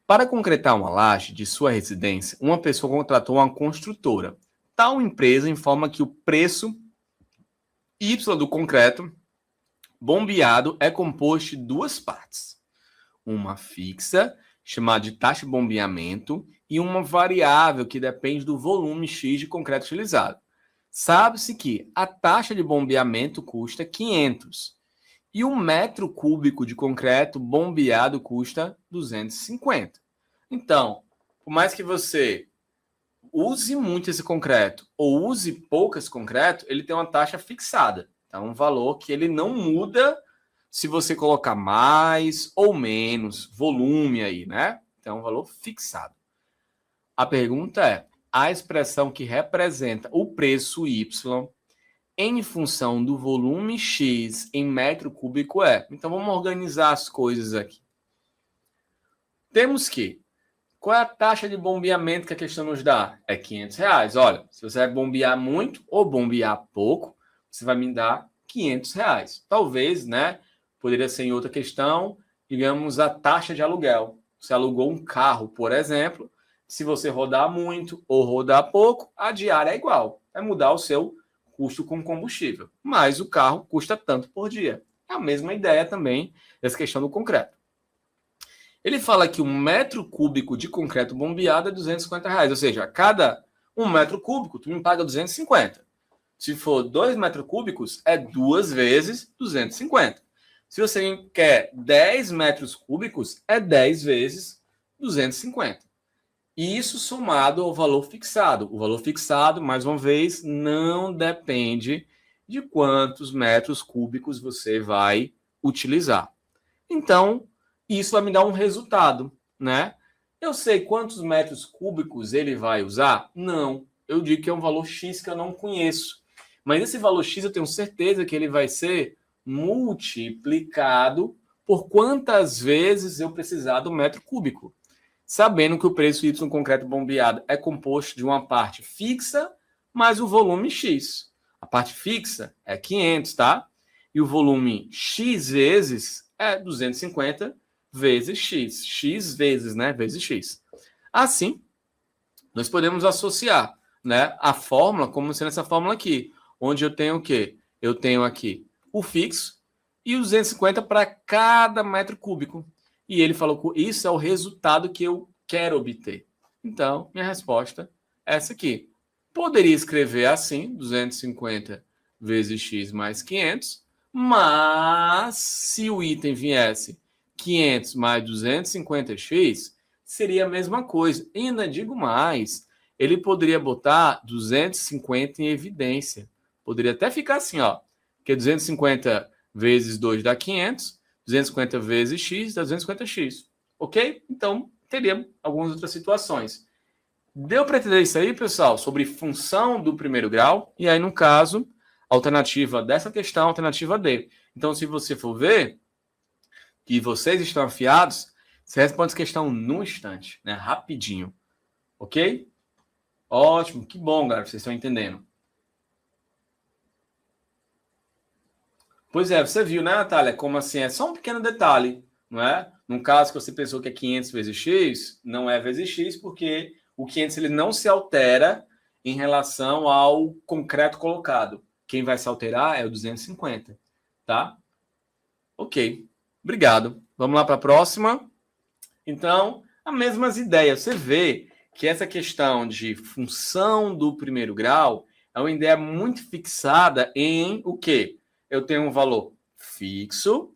Para concretar uma laje de sua residência, uma pessoa contratou uma construtora. Tal empresa informa que o preço Y do concreto bombeado é composto de duas partes. Uma fixa, chamada de taxa de bombeamento, e uma variável que depende do volume X de concreto utilizado. Sabe-se que a taxa de bombeamento custa 500 e um metro cúbico de concreto bombeado custa 250. Então, por mais que você use muito esse concreto ou use pouco esse concreto, ele tem uma taxa fixada. Então, um valor que ele não muda se você colocar mais ou menos volume aí, né? Então, um valor fixado. A pergunta é, a expressão que representa o preço Y em função do volume X em metro cúbico é. Então, vamos organizar as coisas aqui. Temos que, qual é a taxa de bombeamento que a questão nos dá? É R$500. Olha, se você vai bombear muito ou bombear pouco, você vai me dar R$500. Talvez, né? Poderia ser em outra questão, digamos, a taxa de aluguel. Você alugou um carro, por exemplo, se você rodar muito ou rodar pouco, a diária é igual. Vai mudar o seu custo com combustível. Mas o carro custa tanto por dia. É a mesma ideia também dessa questão do concreto. Ele fala que um metro cúbico de concreto bombeado é R$250. Ou seja, a cada 1 metro cúbico, tu me paga 250. Se for 2 metros cúbicos, é 2 vezes 250. Se você quer 10 metros cúbicos, é 10 vezes 250. E isso somado ao valor fixado. O valor fixado, mais uma vez, não depende de quantos metros cúbicos você vai utilizar. Então, isso vai me dar um resultado, né? Eu sei quantos metros cúbicos ele vai usar? Não. Eu digo que é um valor X que eu não conheço. Mas esse valor X eu tenho certeza que ele vai ser multiplicado por quantas vezes eu precisar do metro cúbico. Sabendo que o preço Y concreto bombeado é composto de uma parte fixa mais o volume X. A parte fixa é 500, tá? E o volume X vezes é 250 vezes X. X vezes, né? Vezes X. Assim, nós podemos associar, né, a fórmula como sendo essa fórmula aqui, onde eu tenho o quê? Eu tenho aqui o fixo e os 250 para cada metro cúbico. E ele falou que isso é o resultado que eu quero obter. Então, minha resposta é essa aqui. Poderia escrever assim, 250 vezes x mais 500, mas se o item viesse 500 mais 250x, seria a mesma coisa. E ainda digo mais, ele poderia botar 250 em evidência. Poderia até ficar assim, ó, que 250 vezes 2 dá 500, 250 vezes x dá 250x. Ok? Então, teria algumas outras situações. Deu para entender isso aí, pessoal? Sobre função do primeiro grau. E aí, no caso, alternativa dessa questão, alternativa D. Então, se você for ver que vocês estão afiados, você responde essa questão num instante, né? Rapidinho. Ok? Ótimo, que bom, galera, vocês estão entendendo. Pois é, você viu, né, Natália? Como assim? É só um pequeno detalhe, não é? No caso que você pensou que é 500 vezes x, não é vezes x, porque o 500 ele não se altera em relação ao concreto colocado. Quem vai se alterar é o 250, tá? Ok, obrigado. Vamos lá para a próxima. Então, as mesmas ideias. Você vê que essa questão de função do primeiro grau é uma ideia muito fixada em o quê? Eu tenho um valor fixo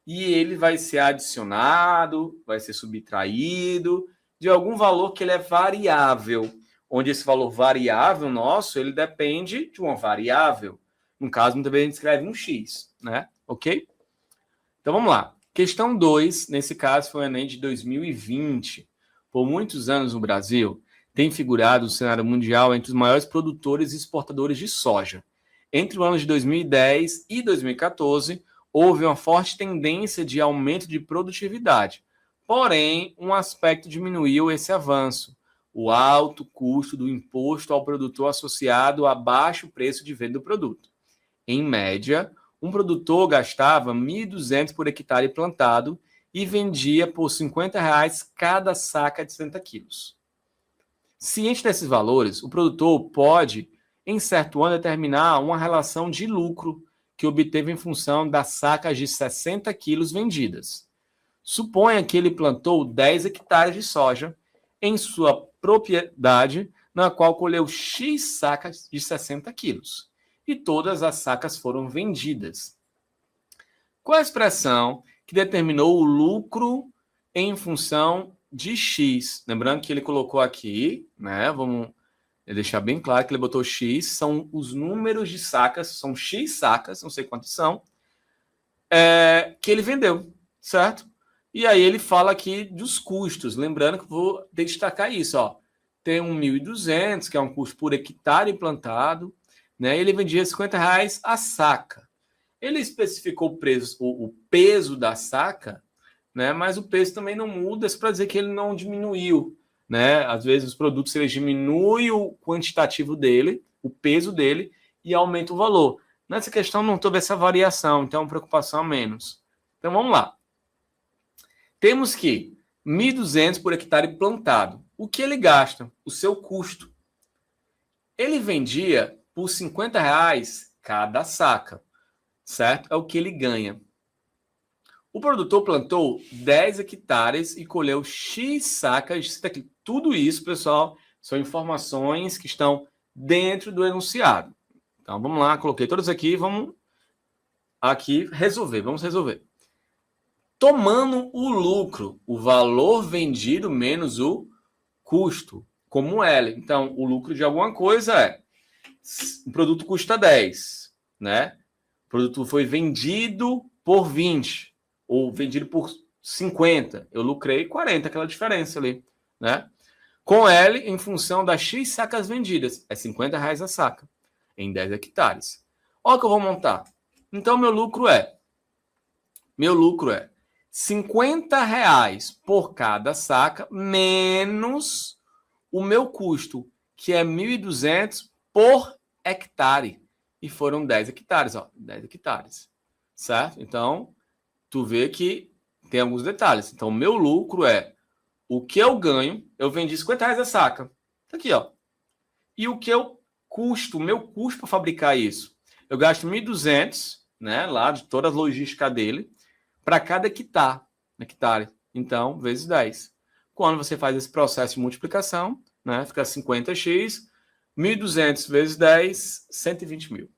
e ele vai ser adicionado, vai ser subtraído de algum valor que ele é variável, onde esse valor variável nosso, ele depende de uma variável. No caso, muitas vezes a gente escreve um x, né? Ok? Então, vamos lá. Questão 2, nesse caso, foi o Enem de 2020. Por muitos anos no Brasil, tem figurado o cenário mundial entre os maiores produtores e exportadores de soja. Entre os anos de 2010 e 2014, houve uma forte tendência de aumento de produtividade. Porém, um aspecto diminuiu esse avanço: o alto custo do imposto ao produtor associado a baixo preço de venda do produto. Em média, um produtor gastava R$ 1.200 por hectare plantado e vendia por R$ 50 cada saca de 60 quilos. Ciente desses valores, o produtor pode, em certo ano, determinar uma relação de lucro que obteve em função das sacas de 60 quilos vendidas. Suponha que ele plantou 10 hectares de soja em sua propriedade, na qual colheu X sacas de 60 quilos, e todas as sacas foram vendidas. Qual a expressão que determinou o lucro em função de X? Lembrando que ele colocou aqui, né? Vamos deixar bem claro que ele botou X, são os números de sacas, são X sacas, não sei quantos são, que ele vendeu, certo? E aí ele fala aqui dos custos, lembrando que vou destacar isso, ó. Tem um 1.200, que é um custo por hectare plantado, né? Ele vendia R$ 50 a saca. Ele especificou o peso da saca, né? Mas o peso também não muda, isso para dizer que ele não diminuiu, né? Às vezes os produtos eles diminuem o quantitativo dele, o peso dele, e aumenta o valor. Nessa questão não teve essa variação, então é uma preocupação a menos. Então vamos lá. Temos que 1.200 por hectare plantado. O que ele gasta? O seu custo. Ele vendia por R$ 50 cada saca, certo? É o que ele ganha. O produtor plantou 10 hectares e colheu X sacas. Tudo isso, pessoal, são informações que estão dentro do enunciado. Então, vamos lá, coloquei todos aqui, vamos aqui resolver, vamos resolver. Tomando o lucro, o valor vendido menos o custo, como L. Então, o lucro de alguma coisa é, o produto custa 10, né? O produto foi vendido por 20, ou vendido por 50. Eu lucrei 40, aquela diferença ali, né? Com L, em função das X sacas vendidas, é R$ 50 a saca, em 10 hectares. Olha o que eu vou montar. Então, meu lucro é R$ 50 por cada saca, menos o meu custo, que é 1.200 por hectare. E foram 10 hectares, ó, 10 hectares. Certo? Então, tu vê que tem alguns detalhes. Então, o meu lucro é o que eu ganho, eu vendi R$ 50 a saca. Tá aqui, ó. E o que eu custo, o meu custo para fabricar isso? Eu gasto 1.200, né, lá de toda a logística dele, para cada hectare. Então, vezes 10. Quando você faz esse processo de multiplicação, né, fica 50x, 1.200 vezes 10, 120 mil.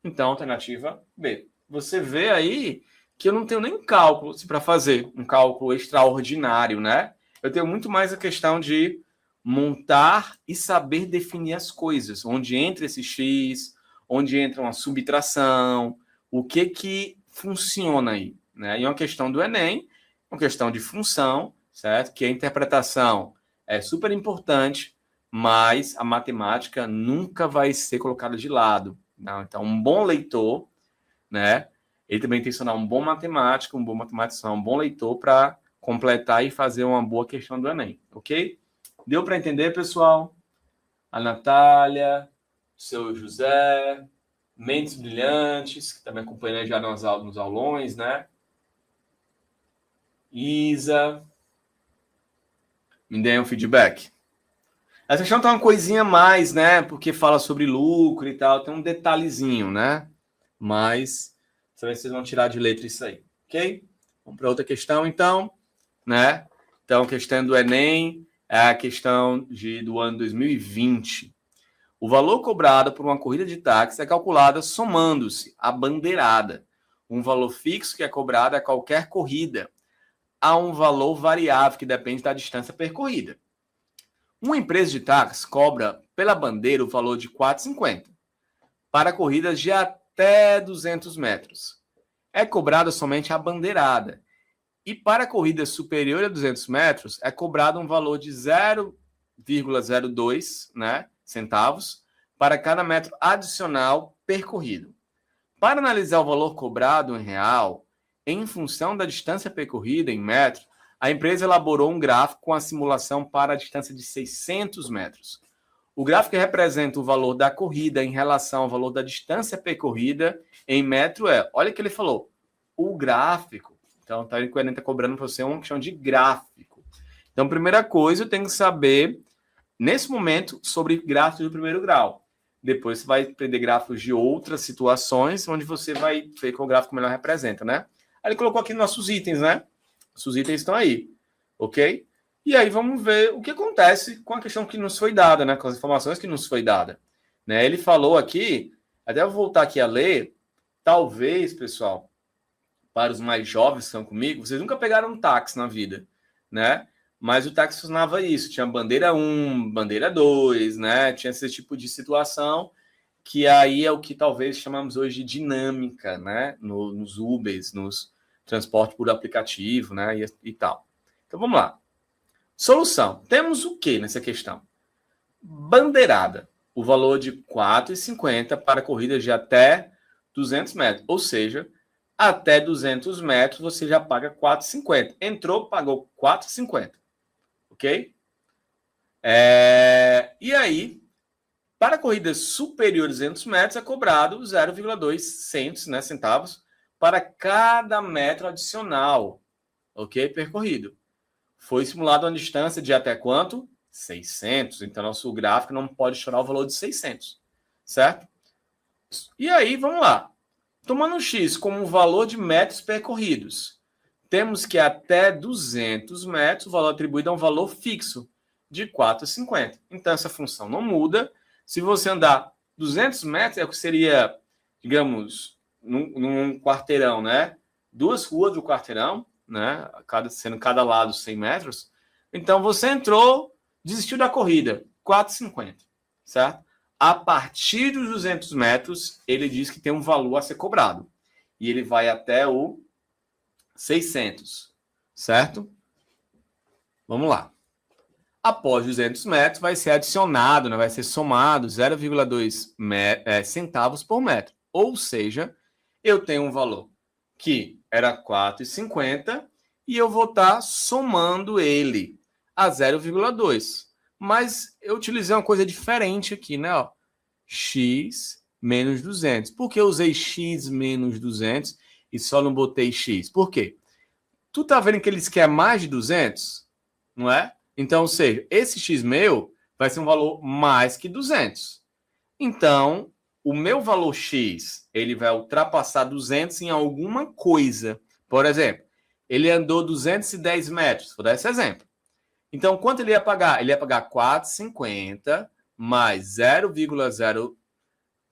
Então, alternativa B. Você vê aí que eu não tenho nem cálculo para fazer, um cálculo extraordinário, né? Eu tenho muito mais a questão de montar e saber definir as coisas, onde entra esse X, onde entra uma subtração, o que funciona aí, né? E uma questão do Enem, uma questão de função, certo? Que a interpretação é super importante, mas a matemática nunca vai ser colocada de lado. Não? Então, um bom leitor, né? Ele também tem que ser um bom matemático, um bom matematiciano, um bom leitor para completar e fazer uma boa questão do Enem, ok? Deu para entender, pessoal? A Natália, o seu José, mentes brilhantes, que também acompanham já nos aulões, né? Isa, me dê um feedback. Essa questão tem uma coisinha a mais, né? Porque fala sobre lucro e tal, tem um detalhezinho, né? Mas vocês vão tirar de letra isso aí, ok? Vamos para outra questão, então, né? Então, a questão do Enem é a questão do ano 2020. O valor cobrado por uma corrida de táxi é calculado somando-se a bandeirada, um valor fixo que é cobrado a qualquer corrida, a um valor variável que depende da distância percorrida. Uma empresa de táxi cobra pela bandeira o valor de R$ 4,50 para corridas de até 200 metros. É cobrada somente a bandeirada. E para corridas superiores a 200 metros, é cobrado um valor de 0,02, né, centavos para cada metro adicional percorrido. Para analisar o valor cobrado em real, em função da distância percorrida em metro, A empresa elaborou um gráfico com a simulação para a distância de 600 metros. O gráfico representa o valor da corrida em relação ao valor da distância percorrida em metro olha o que ele falou, o gráfico. Então, tá, ele está cobrando para você uma questão de gráfico. Então, primeira coisa, eu tenho que saber, nesse momento, sobre gráficos do primeiro grau. Depois você vai aprender gráficos de outras situações, onde você vai ver qual gráfico melhor representa, né? Aí ele colocou aqui nossos itens, né? Os itens estão aí, ok? E aí vamos ver o que acontece com a questão que nos foi dada, né? Com as informações que nos foi dada. Né? Ele falou aqui, até eu vou voltar aqui a ler, talvez, pessoal, para os mais jovens que estão comigo, vocês nunca pegaram um táxi na vida, né? Mas o táxi funcionava isso, tinha bandeira 1, bandeira 2, né? Tinha esse tipo de situação, que aí é o que talvez chamamos hoje de dinâmica, né? Nos Ubers, nos transporte por aplicativo, né? E tal. Então vamos lá. Solução. Temos o que nessa questão? Bandeirada. O valor de R$ 4,50 para corridas de até 200 metros. Ou seja, até 200 metros você já paga R$ 4,50. Entrou, pagou R$ 4,50. Ok? E aí, para corridas superiores a 200 metros, é cobrado 0,2 centavos para cada metro adicional, ok? Percorrido. Foi simulado uma distância de até quanto? 600. Então, nosso gráfico não pode chorar o valor de 600, certo? E aí, vamos lá. Tomando X como um valor de metros percorridos, temos que até 200 metros, o valor atribuído é um valor fixo de 4,50. Então, essa função não muda. Se você andar 200 metros, é o que seria, digamos, num quarteirão, né? 2 ruas do quarteirão, né? Sendo cada lado 100 metros. Então, você entrou, desistiu da corrida, 4,50, certo? A partir dos 200 metros, ele diz que tem um valor a ser cobrado. E ele vai até o 600, certo? Vamos lá. Após 200 metros, vai ser adicionado, né? Vai ser somado 0,2 centavos por metro. Ou seja, eu tenho um valor que era 4,50 e eu vou estar somando ele a 0,2. Mas eu utilizei uma coisa diferente aqui, né? Ó, x menos 200. Por que eu usei x menos 200 e só não botei x? Por quê? Tu tá vendo que eles querem mais de 200? Não é? Então, ou seja, esse x meu vai ser um valor mais que 200. Então, o meu valor x, ele vai ultrapassar 200 em alguma coisa. Por exemplo, ele andou 210 metros. Vou dar esse exemplo. Então, quanto ele ia pagar? Ele ia pagar 4,50 mais 0,0.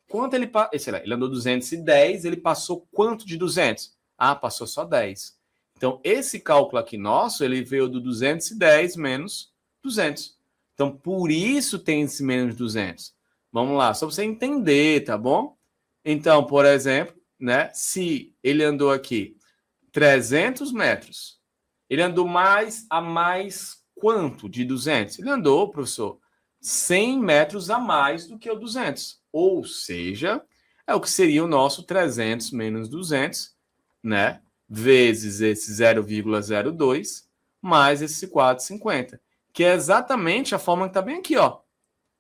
Quanto ele... Sei lá, ele andou 210, ele passou quanto de 200? Ah, passou só 10. Então, esse cálculo aqui nosso, ele veio do 210 menos 200. Então, por isso tem esse menos 200. Vamos lá, só para você entender, tá bom? Então, por exemplo, né, se ele andou aqui 300 metros, ele andou mais quanto de 200? Ele andou, professor, 100 metros a mais do que o 200. Ou seja, é o que seria o nosso 300 menos 200, né? Vezes esse 0,02 mais esse 4,50, que é exatamente a forma que está bem aqui, ó.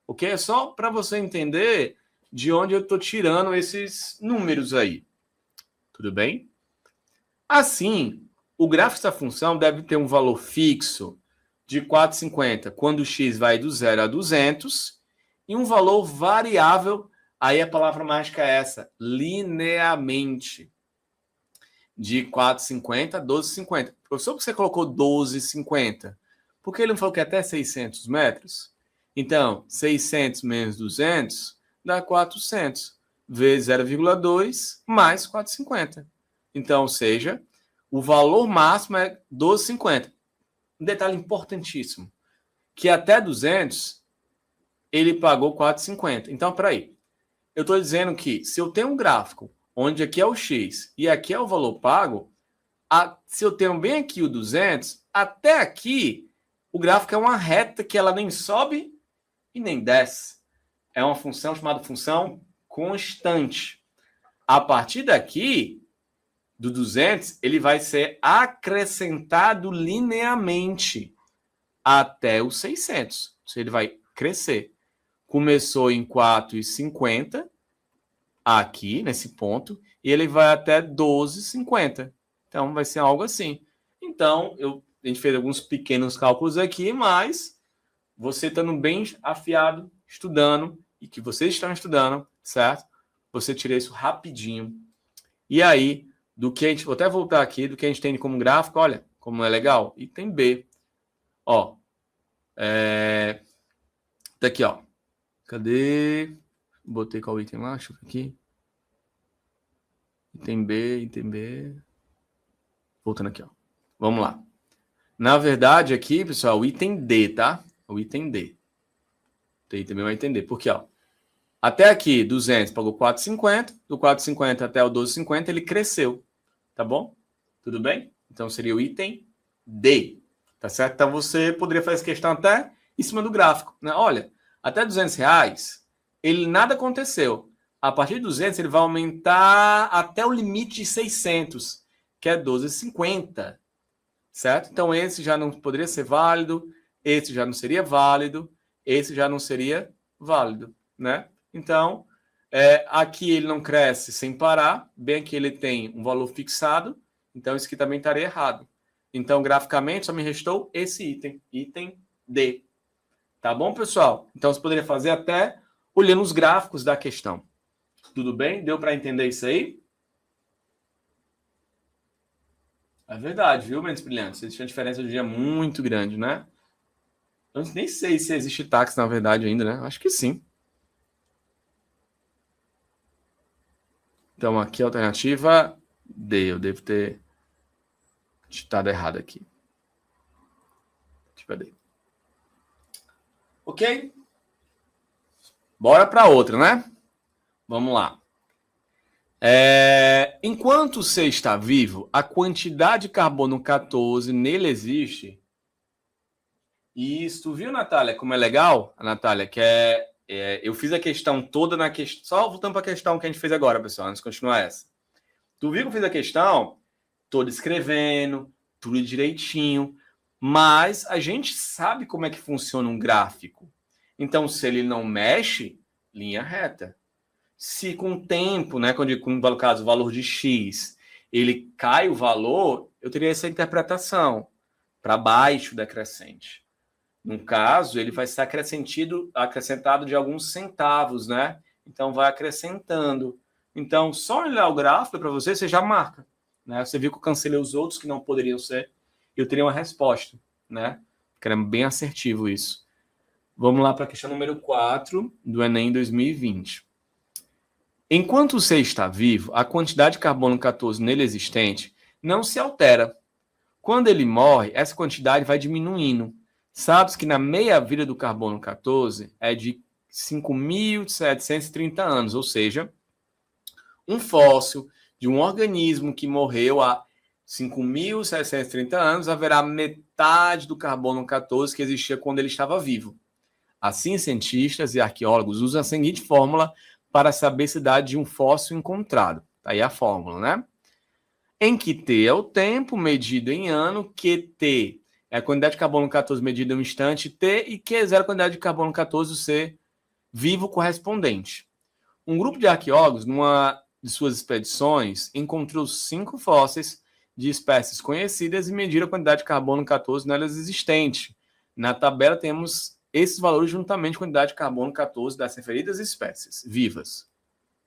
Ok? É só para você entender de onde eu estou tirando esses números aí. Tudo bem? Assim, o gráfico dessa função deve ter um valor fixo de 4,50 quando o x vai do 0 a 200 e um valor variável, aí a palavra mágica é essa, linearmente. De 4,50 a 12,50. Professor, por que você colocou 12,50? Porque ele não falou que é até 600 metros? Então, 600 menos 200 dá 400, vezes 0,2 mais 4,50. Então, ou seja, o valor máximo é 12,50. Um detalhe importantíssimo, que até 200, ele pagou 4,50. Então, peraí. Eu estou dizendo que se eu tenho um gráfico onde aqui é o X e aqui é o valor pago, se eu tenho bem aqui o 200, até aqui o gráfico é uma reta que ela nem sobe e nem desce. É uma função chamada função constante. A partir daqui, do 200, ele vai ser acrescentado linearmente até os 600. Ele vai crescer. Começou em 4,50 aqui, nesse ponto, e ele vai até 12,50. Então, vai ser algo assim. Então, a gente fez alguns pequenos cálculos aqui, mas você estando bem afiado, estudando, e que vocês estão estudando, certo? Você tira isso rapidinho. E aí, do que a gente... Vou até voltar aqui, do que a gente tem como gráfico, olha, como é legal. Item B. Ó. Daqui, ó. Cadê? Botei qual item lá? Deixa eu ver aqui. Item B. Voltando aqui, ó. Vamos lá. Na verdade, aqui, pessoal, o item D, tá? O item D. Você também vai entender. Porque, ó, até aqui, 200 pagou 4,50. Do 4,50 até o 12,50, ele cresceu. Tá bom? Tudo bem? Então, seria o item D. Tá certo? Então, você poderia fazer essa questão até em cima do gráfico, né? Olha, até R$200, ele nada aconteceu. A partir de 200, ele vai aumentar até o limite de 600, que é 12,50. Certo? Então, esse já não poderia ser válido, esse já não seria válido, esse já não seria válido, né? Então, aqui ele não cresce sem parar, bem aqui ele tem um valor fixado, então isso aqui também estaria errado. Então, graficamente, só me restou esse item D. Tá bom, pessoal? Então, você poderia fazer até olhando os gráficos da questão. Tudo bem? Deu para entender isso aí? É verdade, viu, mentes brilhantes? Existe uma diferença de dia muito grande, né? Eu nem sei se existe táxi, na verdade, ainda, né? Acho que sim. Então, aqui a alternativa D. Eu devo ter digitado errado aqui. Alternativa D. Ok? Bora para outra, né? Vamos lá. Enquanto você está vivo, a quantidade de carbono 14 nele existe. Isso, viu, Natália? Como é legal, a Natália, que eu fiz a questão toda na questão. Só voltando para a questão que a gente fez agora, pessoal, antes de continuar essa. Tu viu que eu fiz a questão? Tô escrevendo, tudo direitinho, mas a gente sabe como é que funciona um gráfico. Então, se ele não mexe, linha reta. Se com o tempo, né, quando no caso o valor de X, ele cai o valor, eu teria essa interpretação para baixo da crescente. No caso, ele vai ser acrescentado de alguns centavos, né? Então, vai acrescentando. Então, só olhar o gráfico para você já marca. Né? Você viu que eu cancelei os outros que não poderiam ser. Eu teria uma resposta, né? Que era bem assertivo isso. Vamos lá para a questão número 4 do Enem 2020. Enquanto o C está vivo, a quantidade de carbono 14 nele existente não se altera. Quando ele morre, essa quantidade vai diminuindo. Sabe-se que na meia-vida do carbono 14 é de 5.730 anos, ou seja, um fóssil de um organismo que morreu há 5.730 anos haverá metade do carbono 14 que existia quando ele estava vivo. Assim, cientistas e arqueólogos usam a seguinte fórmula para saber se dá de um fóssil encontrado. Tá aí a fórmula, né? Em que T é o tempo medido em ano, QT é a quantidade de carbono 14 medida em um instante, T, e Q0 é a quantidade de carbono 14 C vivo correspondente. Um grupo de arqueólogos, numa de suas expedições, encontrou 5 fósseis de espécies conhecidas e mediram a quantidade de carbono 14 nelas existente. Na tabela temos esses valores juntamente com a quantidade de carbono 14 das referidas espécies vivas.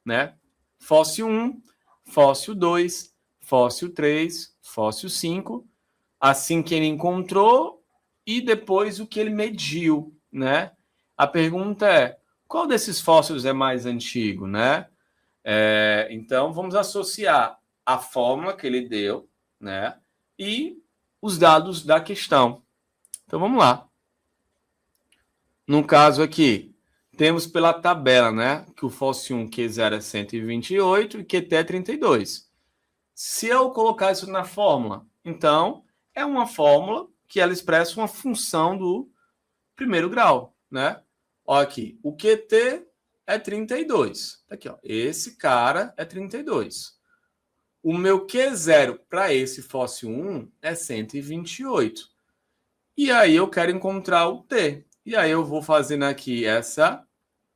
Né? Fóssil 1, fóssil 2, fóssil 3, fóssil 5, assim que ele encontrou e depois o que ele mediu, né? A pergunta é, qual desses fósseis é mais antigo, né? Então, vamos associar a fórmula que ele deu, né? E os dados da questão. Então, vamos lá. No caso aqui, temos pela tabela, né? Que o fóssil 1, Q0 é 128 e QT é 32. Se eu colocar isso na fórmula, então, é uma fórmula que ela expressa uma função do primeiro grau, né? Olha aqui, o QT é 32. Tá aqui, ó. Esse cara é 32. o meu Q0 para esse fóssil 1 é 128. E aí eu quero encontrar o T. E aí eu vou fazendo aqui essa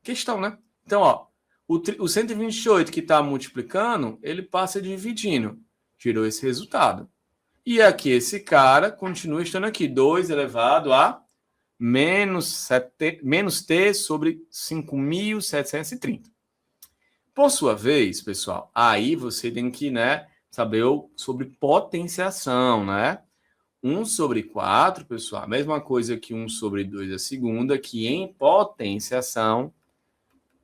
questão, né? Então, ó, o 128 que está multiplicando, ele passa dividindo. Tirou esse resultado. E aqui esse cara continua estando aqui. 2 elevado a menos T sobre 5.730. Por sua vez, pessoal, aí você tem que, né, saber sobre potenciação, né? 1 sobre 4, pessoal, a mesma coisa que 1 sobre 2 a segunda, que em potenciação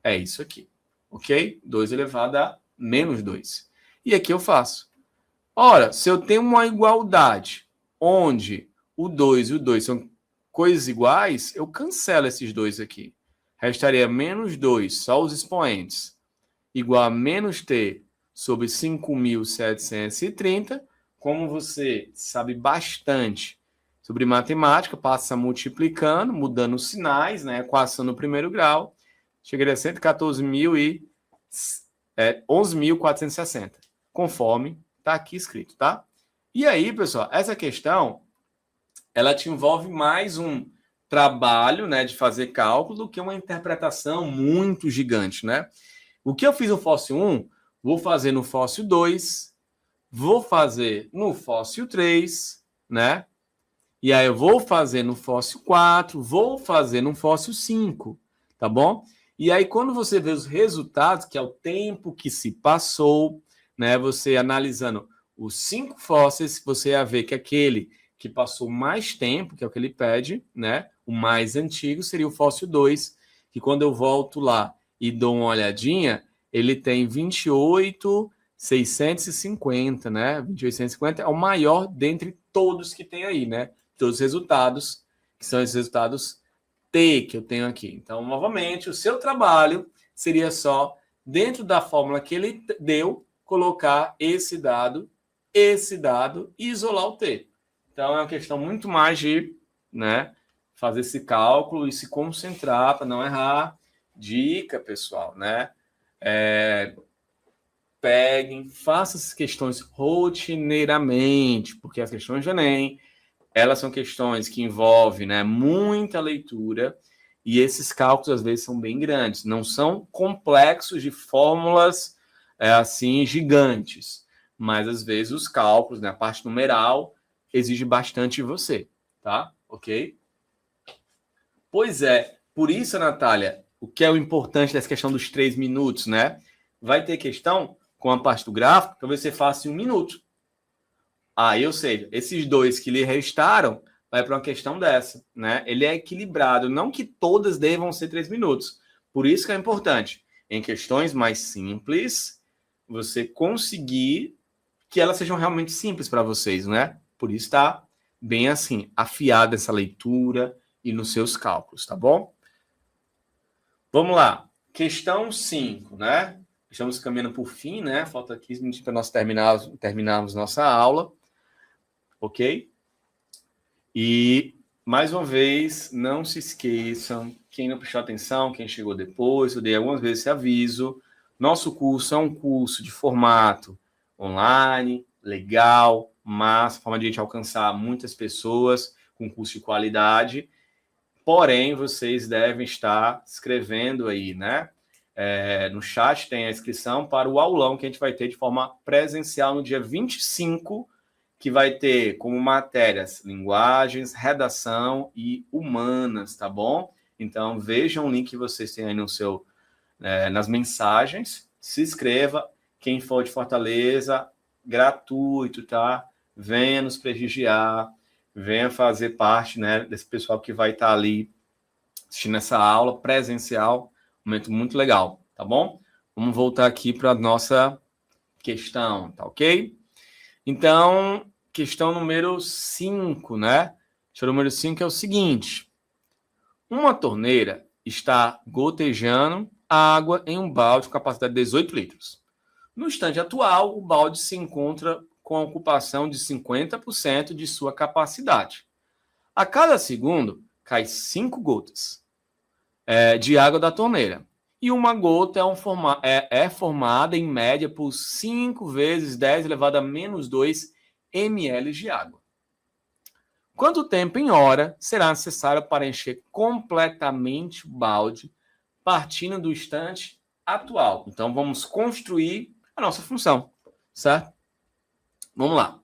é isso aqui, ok? 2 elevado a menos 2. E aqui eu faço. Ora, se eu tenho uma igualdade onde o 2 e o 2 são coisas iguais, eu cancelo esses dois aqui. Restaria menos 2, só os expoentes, igual a menos t sobre 5.730. Como você sabe bastante sobre matemática, passa multiplicando, mudando os sinais, né? Equação no primeiro grau, chegaria a 11.460, conforme está aqui escrito, tá? E aí, pessoal, essa questão, ela te envolve mais um trabalho, né, de fazer cálculo do que uma interpretação muito gigante, né? O que eu fiz no fóssil 1, vou fazer no fóssil 2, vou fazer no fóssil 3, né? E aí eu vou fazer no fóssil 4, vou fazer no fóssil 5, tá bom? E aí quando você vê os resultados, que é o tempo que se passou, né? Você analisando os 5 fósseis, você vai ver que aquele que passou mais tempo, que é o que ele pede, né? O mais antigo seria o fóssil 2, que quando eu volto lá e dou uma olhadinha, ele tem 28.650, né? 28.650 é o maior dentre todos que tem aí, né? Todos os resultados, que são esses resultados T que eu tenho aqui. Então, novamente, o seu trabalho seria só, dentro da fórmula que ele deu, colocar esse dado e isolar o T. Então, é uma questão muito mais de, né, fazer esse cálculo e se concentrar para não errar. Dica, pessoal, né? Peguem, façam essas questões rotineiramente, porque as questões de Enem, elas são questões que envolvem, né, muita leitura, e esses cálculos às vezes são bem grandes, não são complexos de fórmulas assim gigantes, mas às vezes os cálculos, né, a parte numeral, exige bastante de você, tá? Ok? Pois é, por isso, Natália, o que é o importante dessa questão dos 3 minutos, né? Vai ter questão com a parte do gráfico, talvez você faça em 1 minuto. Ou seja, esses 2 que lhe restaram, vai para uma questão dessa, né? Ele é equilibrado, não que todas devam ser 3 minutos. Por isso que é importante, em questões mais simples, você conseguir que elas sejam realmente simples para vocês, né? Por isso está bem assim, afiada essa leitura e nos seus cálculos, tá bom? Vamos lá. Questão 5, né? Estamos caminhando por fim, né? Falta 15 minutos para nós terminarmos nossa aula. Ok? E, mais uma vez, não se esqueçam, quem não prestou atenção, quem chegou depois, eu dei algumas vezes esse aviso, nosso curso é um curso de formato online, legal, massa, forma de a gente alcançar muitas pessoas com curso de qualidade, porém, vocês devem estar escrevendo aí, né? No chat tem a inscrição para o aulão que a gente vai ter de forma presencial no dia 25, que vai ter como matérias linguagens, redação e humanas, tá bom? Então, vejam o link que vocês têm aí no seu, nas mensagens, se inscreva, quem for de Fortaleza, gratuito, tá? Venha nos prestigiar, venha fazer parte, né, desse pessoal que vai estar ali assistindo essa aula presencial, um momento muito legal, tá bom? Vamos voltar aqui para a nossa questão, tá ok? Então, questão número 5, né? Questão número 5 é o seguinte. Uma torneira está gotejando água em um balde com capacidade de 18 litros. No instante atual, o balde se encontra com a ocupação de 50% de sua capacidade. A cada segundo, cai 5 gotas de água da torneira. E uma gota é formada, em média, por 5 vezes 10 elevado a menos 2 ml de água. Quanto tempo em hora será necessário para encher completamente o balde, partindo do instante atual? Então, vamos construir a nossa função, certo? Vamos lá.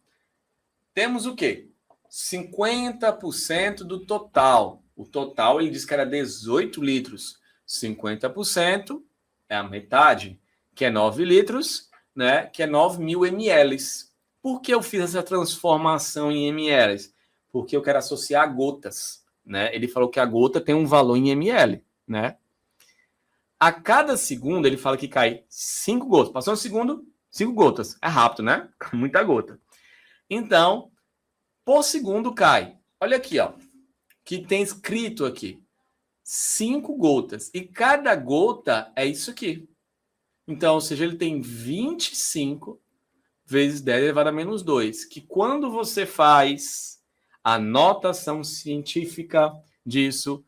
Temos o quê? 50% do total. O total, ele diz que era 18 litros. 50% é a metade, que é 9 litros, né? Que é 9.000 ml. Por que eu fiz essa transformação em ml? Porque eu quero associar a gotas, né? Ele falou que a gota tem um valor em ml, né? A cada segundo, ele fala que cai 5 gotas. Passou um segundo, 5 gotas. É rápido, né? Muita gota. Então, por segundo cai. Olha aqui, ó. Que tem escrito aqui. 5 gotas. E cada gota é isso aqui. Então, ou seja, ele tem 25 vezes 10 elevado a menos 2. Que quando você faz a notação científica disso,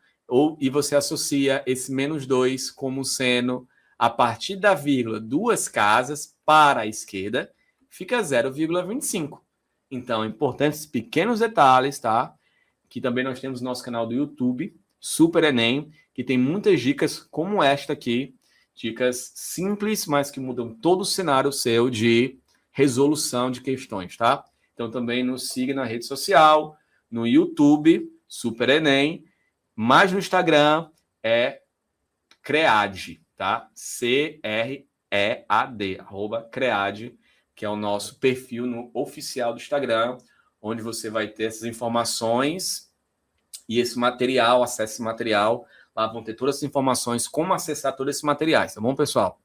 e você associa esse menos 2 como sendo, a partir da vírgula, 2 casas para a esquerda, fica 0,25. Então, é importante esses pequenos detalhes, tá? Que também nós temos no nosso canal do YouTube, Super Enem, que tem muitas dicas como esta aqui, dicas simples, mas que mudam todo o cenário seu de resolução de questões, tá? Então, também nos siga na rede social, no YouTube, Super Enem, mas no Instagram é CREAD, tá? CREAD, @CREAD, que é o nosso perfil no oficial do Instagram, onde você vai ter essas informações e esse material, acesse esse material. Lá vão ter todas as informações, como acessar todos esses materiais, tá bom, pessoal?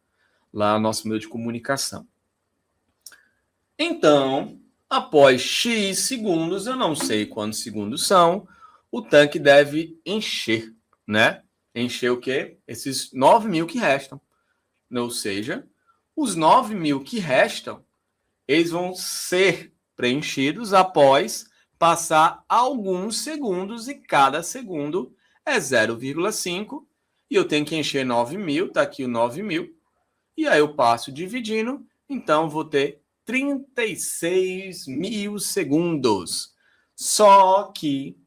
Lá no nosso meio de comunicação. Então, após X segundos, eu não sei quantos segundos são, o tanque deve encher, né? Encher o quê? Esses 9.000 que restam. Ou seja, os 9.000 que restam, eles vão ser preenchidos após passar alguns segundos, e cada segundo é 0,5, e eu tenho que encher 9.000, tá aqui o 9.000, e aí eu passo dividindo, então vou ter 36.000 segundos. Só que,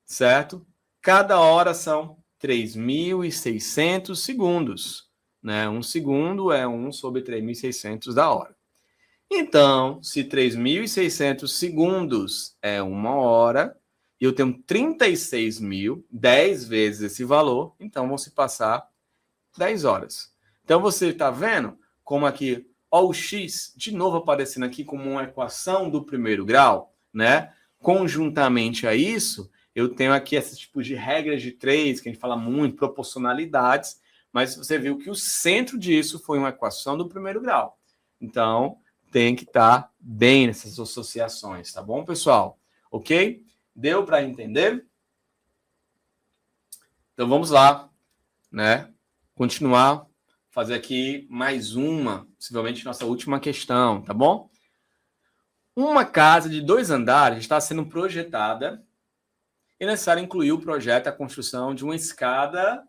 certo? Cada hora são 3.600 segundos, né? Um segundo é 1 sobre 3.600 da hora. Então, se 3.600 segundos é 1 hora, e eu tenho 36.000, 10 vezes esse valor, então vão se passar 10 horas. Então, você está vendo como aqui, ó, o X, de novo aparecendo aqui como uma equação do primeiro grau, né? Conjuntamente a isso, eu tenho aqui esses tipos de regras de 3, que a gente fala muito, proporcionalidades, mas você viu que o centro disso foi uma equação do primeiro grau. Então, tem que estar bem nessas associações, tá bom, pessoal? Ok? Deu para entender? Então, vamos lá, né? Continuar, fazer aqui mais uma, possivelmente nossa última questão, tá bom? Uma casa de 2 andares está sendo projetada e é necessário incluir o projeto, a construção de uma escada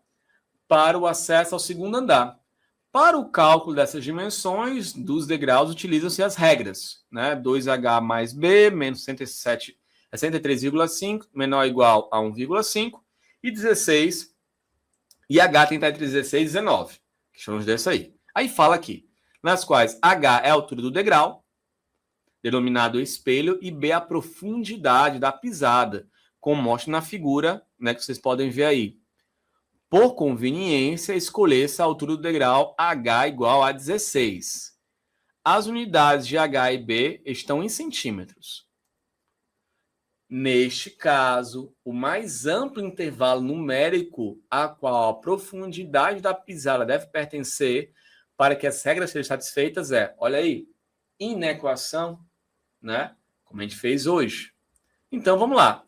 para o acesso ao segundo andar. Para o cálculo dessas dimensões dos degraus, utilizam-se as regras, né? 2H mais B, menos 103,5, menor ou igual a 1,5, e 16, e H tem que estar entre 16 e 19. Questões dessa aí. Aí fala aqui, nas quais H é a altura do degrau, denominado espelho, e B a profundidade da pisada, como mostra na figura, né, que vocês podem ver aí. Por conveniência, escolher-se a altura do degrau H igual a 16. As unidades de H e B estão em centímetros. Neste caso, o mais amplo intervalo numérico a qual a profundidade da pisada deve pertencer para que as regras sejam satisfeitas é, olha aí, inequação, né? Como a gente fez hoje. Então, vamos lá.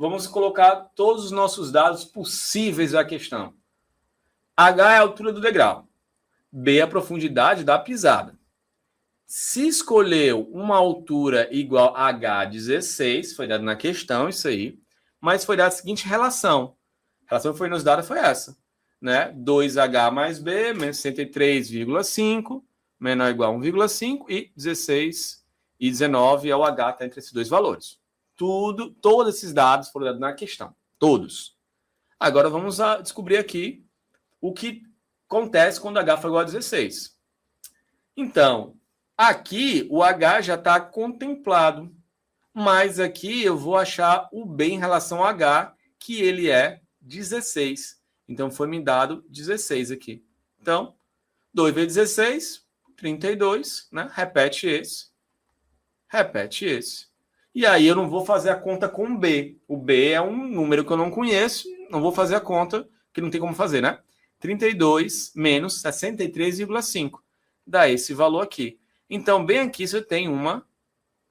Vamos colocar todos os nossos dados possíveis à questão. H é a altura do degrau. B é a profundidade da pisada. Se escolheu uma altura igual a H16, foi dado na questão isso aí, mas foi dada a seguinte relação. A relação que foi nos dada foi essa. né? 2H mais B, menos 63,5, menor ou igual a 1,5, e 16 e 19 é o H, está entre esses dois valores. Todos esses dados foram dados na questão. Todos. Agora vamos descobrir aqui o que acontece quando H for igual a 16. Então, aqui o H já está contemplado, mas aqui eu vou achar o B em relação ao H, que ele é 16. Então, foi me dado 16 aqui. Então, 2 vezes 16, 32, né? Repete esse. E aí eu não vou fazer a conta com o B. O B é um número que eu não conheço, não vou fazer a conta, que não tem como fazer, né? 32 menos 63,5. Dá esse valor aqui. Então, bem aqui você tem uma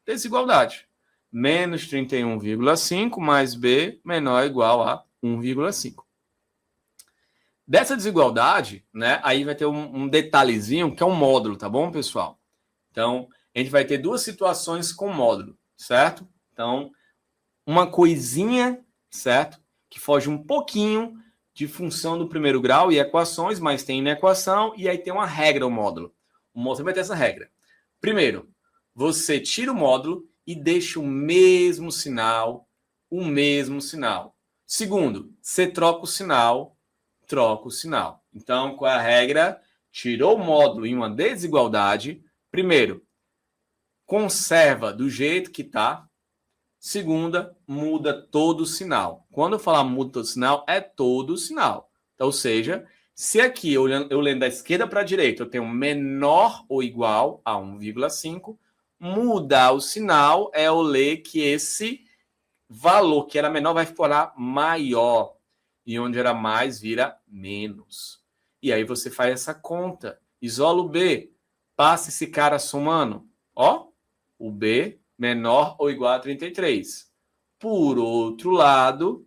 desigualdade. Menos 31,5 mais B menor ou igual a 1,5. Dessa desigualdade, né, aí vai ter um detalhezinho que é um módulo, tá bom, pessoal? Então, a gente vai ter duas situações com módulo, certo? Então, uma coisinha, certo? Que foge um pouquinho de função do primeiro grau e equações, mas tem na equação, e aí tem uma regra o módulo. O módulo vai ter essa regra. Primeiro, você tira o módulo e deixa o mesmo sinal. Segundo, você troca o sinal. Então, qual é a regra? Tirou o módulo em uma desigualdade. Primeiro, conserva do jeito que está. Segunda, muda todo o sinal. Quando eu falar muda todo o sinal, é todo o sinal. Então, ou seja, se aqui eu lendo da esquerda para a direita, eu tenho menor ou igual a 1,5, mudar o sinal é eu ler que esse valor que era menor vai ficar maior. E onde era mais vira menos. E aí você faz essa conta. Isola o B. Passa esse cara somando. Ó, o B menor ou igual a 33. Por outro lado,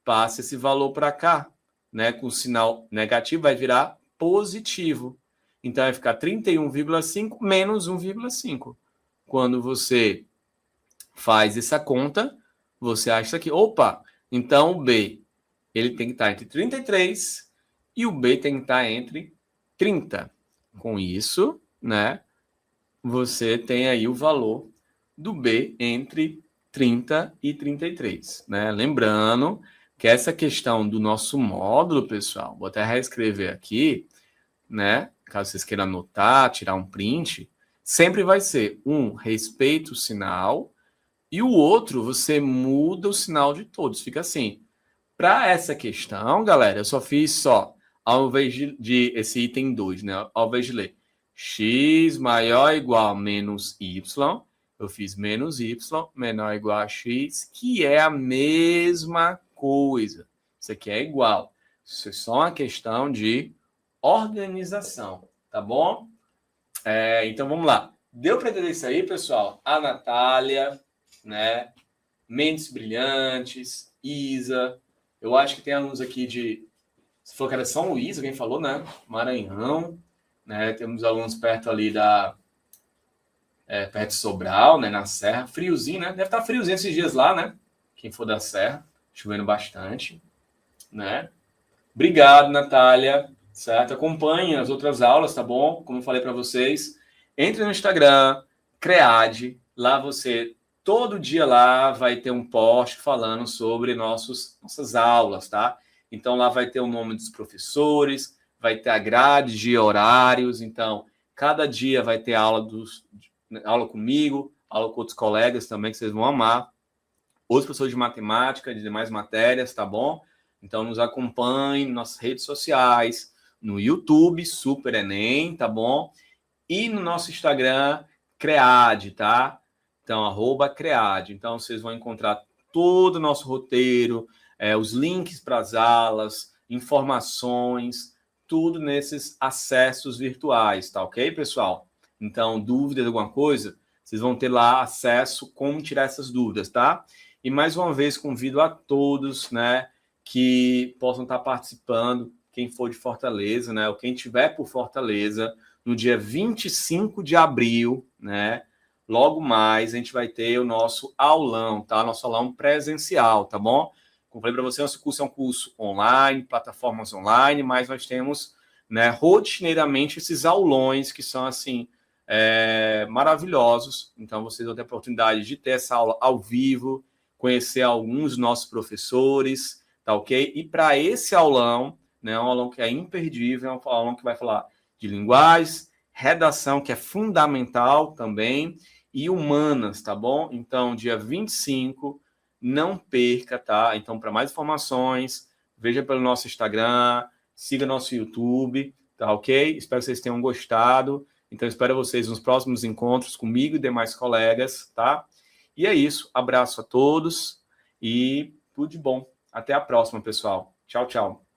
passa esse valor para cá. Né? Com sinal negativo vai virar positivo. Então vai ficar 31,5 menos 1,5. Quando você faz essa conta, você acha que, opa, então o B ele tem que estar entre 33 e o B tem que estar entre 30. Com isso, né, você tem aí o valor do B entre 30 e 33. Né? Lembrando que essa questão do nosso módulo, pessoal, vou até reescrever aqui, né, caso vocês queiram anotar, tirar um print, sempre vai ser respeita o sinal e o outro você muda o sinal de todos. Fica assim. Para essa questão, galera, eu só fiz ao invés de esse item 2, né? Ao invés de ler x maior ou igual a menos y, eu fiz menos y menor ou igual a x, que é a mesma coisa. Isso aqui é igual. Isso é só uma questão de organização, tá bom? Então, vamos lá. Deu para entender isso aí, pessoal? A Natália, né? Mentes Brilhantes, Isa... Eu acho que tem alunos aqui você falou que era São Luís, alguém falou, né? Maranhão, né? Temos alunos perto ali perto de Sobral, né? Na Serra. Friozinho, né? Deve estar friozinho esses dias lá, né? Quem for da Serra, chovendo bastante, né? Obrigado, Natália, certo? Acompanhe as outras aulas, tá bom? Como eu falei para vocês, entre no Instagram, CREAD, lá você... Todo dia lá vai ter um post falando sobre nossas aulas, tá? Então, lá vai ter o nome dos professores, vai ter a grade de horários. Então, cada dia vai ter aula comigo, aula com outros colegas também, que vocês vão amar. Outros professores de matemática, de demais matérias, tá bom? Então, nos acompanhem nas nossas redes sociais, no YouTube, Super Enem, tá bom? E no nosso Instagram, CREAD, tá? Então, @CREAD. Então, vocês vão encontrar todo o nosso roteiro, os links para as aulas, informações, tudo nesses acessos virtuais, tá ok, pessoal? Então, dúvida de alguma coisa, vocês vão ter lá acesso como tirar essas dúvidas, tá? E mais uma vez convido a todos, né, que possam estar participando, quem for de Fortaleza, né, ou quem estiver por Fortaleza, no dia 25 de abril, né? Logo mais a gente vai ter o nosso aulão, tá? Nosso aulão presencial, tá bom? Como falei para você, nosso curso é um curso online, plataformas online, mas nós temos, né, rotineiramente esses aulões que são assim maravilhosos. Então, vocês vão ter a oportunidade de ter essa aula ao vivo, conhecer alguns dos nossos professores, tá ok? E para esse aulão, né, um aulão que é imperdível, é um aulão que vai falar de linguagens, redação, que é fundamental também, e humanas, tá bom? Então, dia 25, não perca, tá? Então, para mais informações, veja pelo nosso Instagram, siga nosso YouTube, tá ok? Espero que vocês tenham gostado. Então, espero vocês nos próximos encontros comigo e demais colegas, tá? E é isso. Abraço a todos e tudo de bom. Até a próxima, pessoal. Tchau, tchau.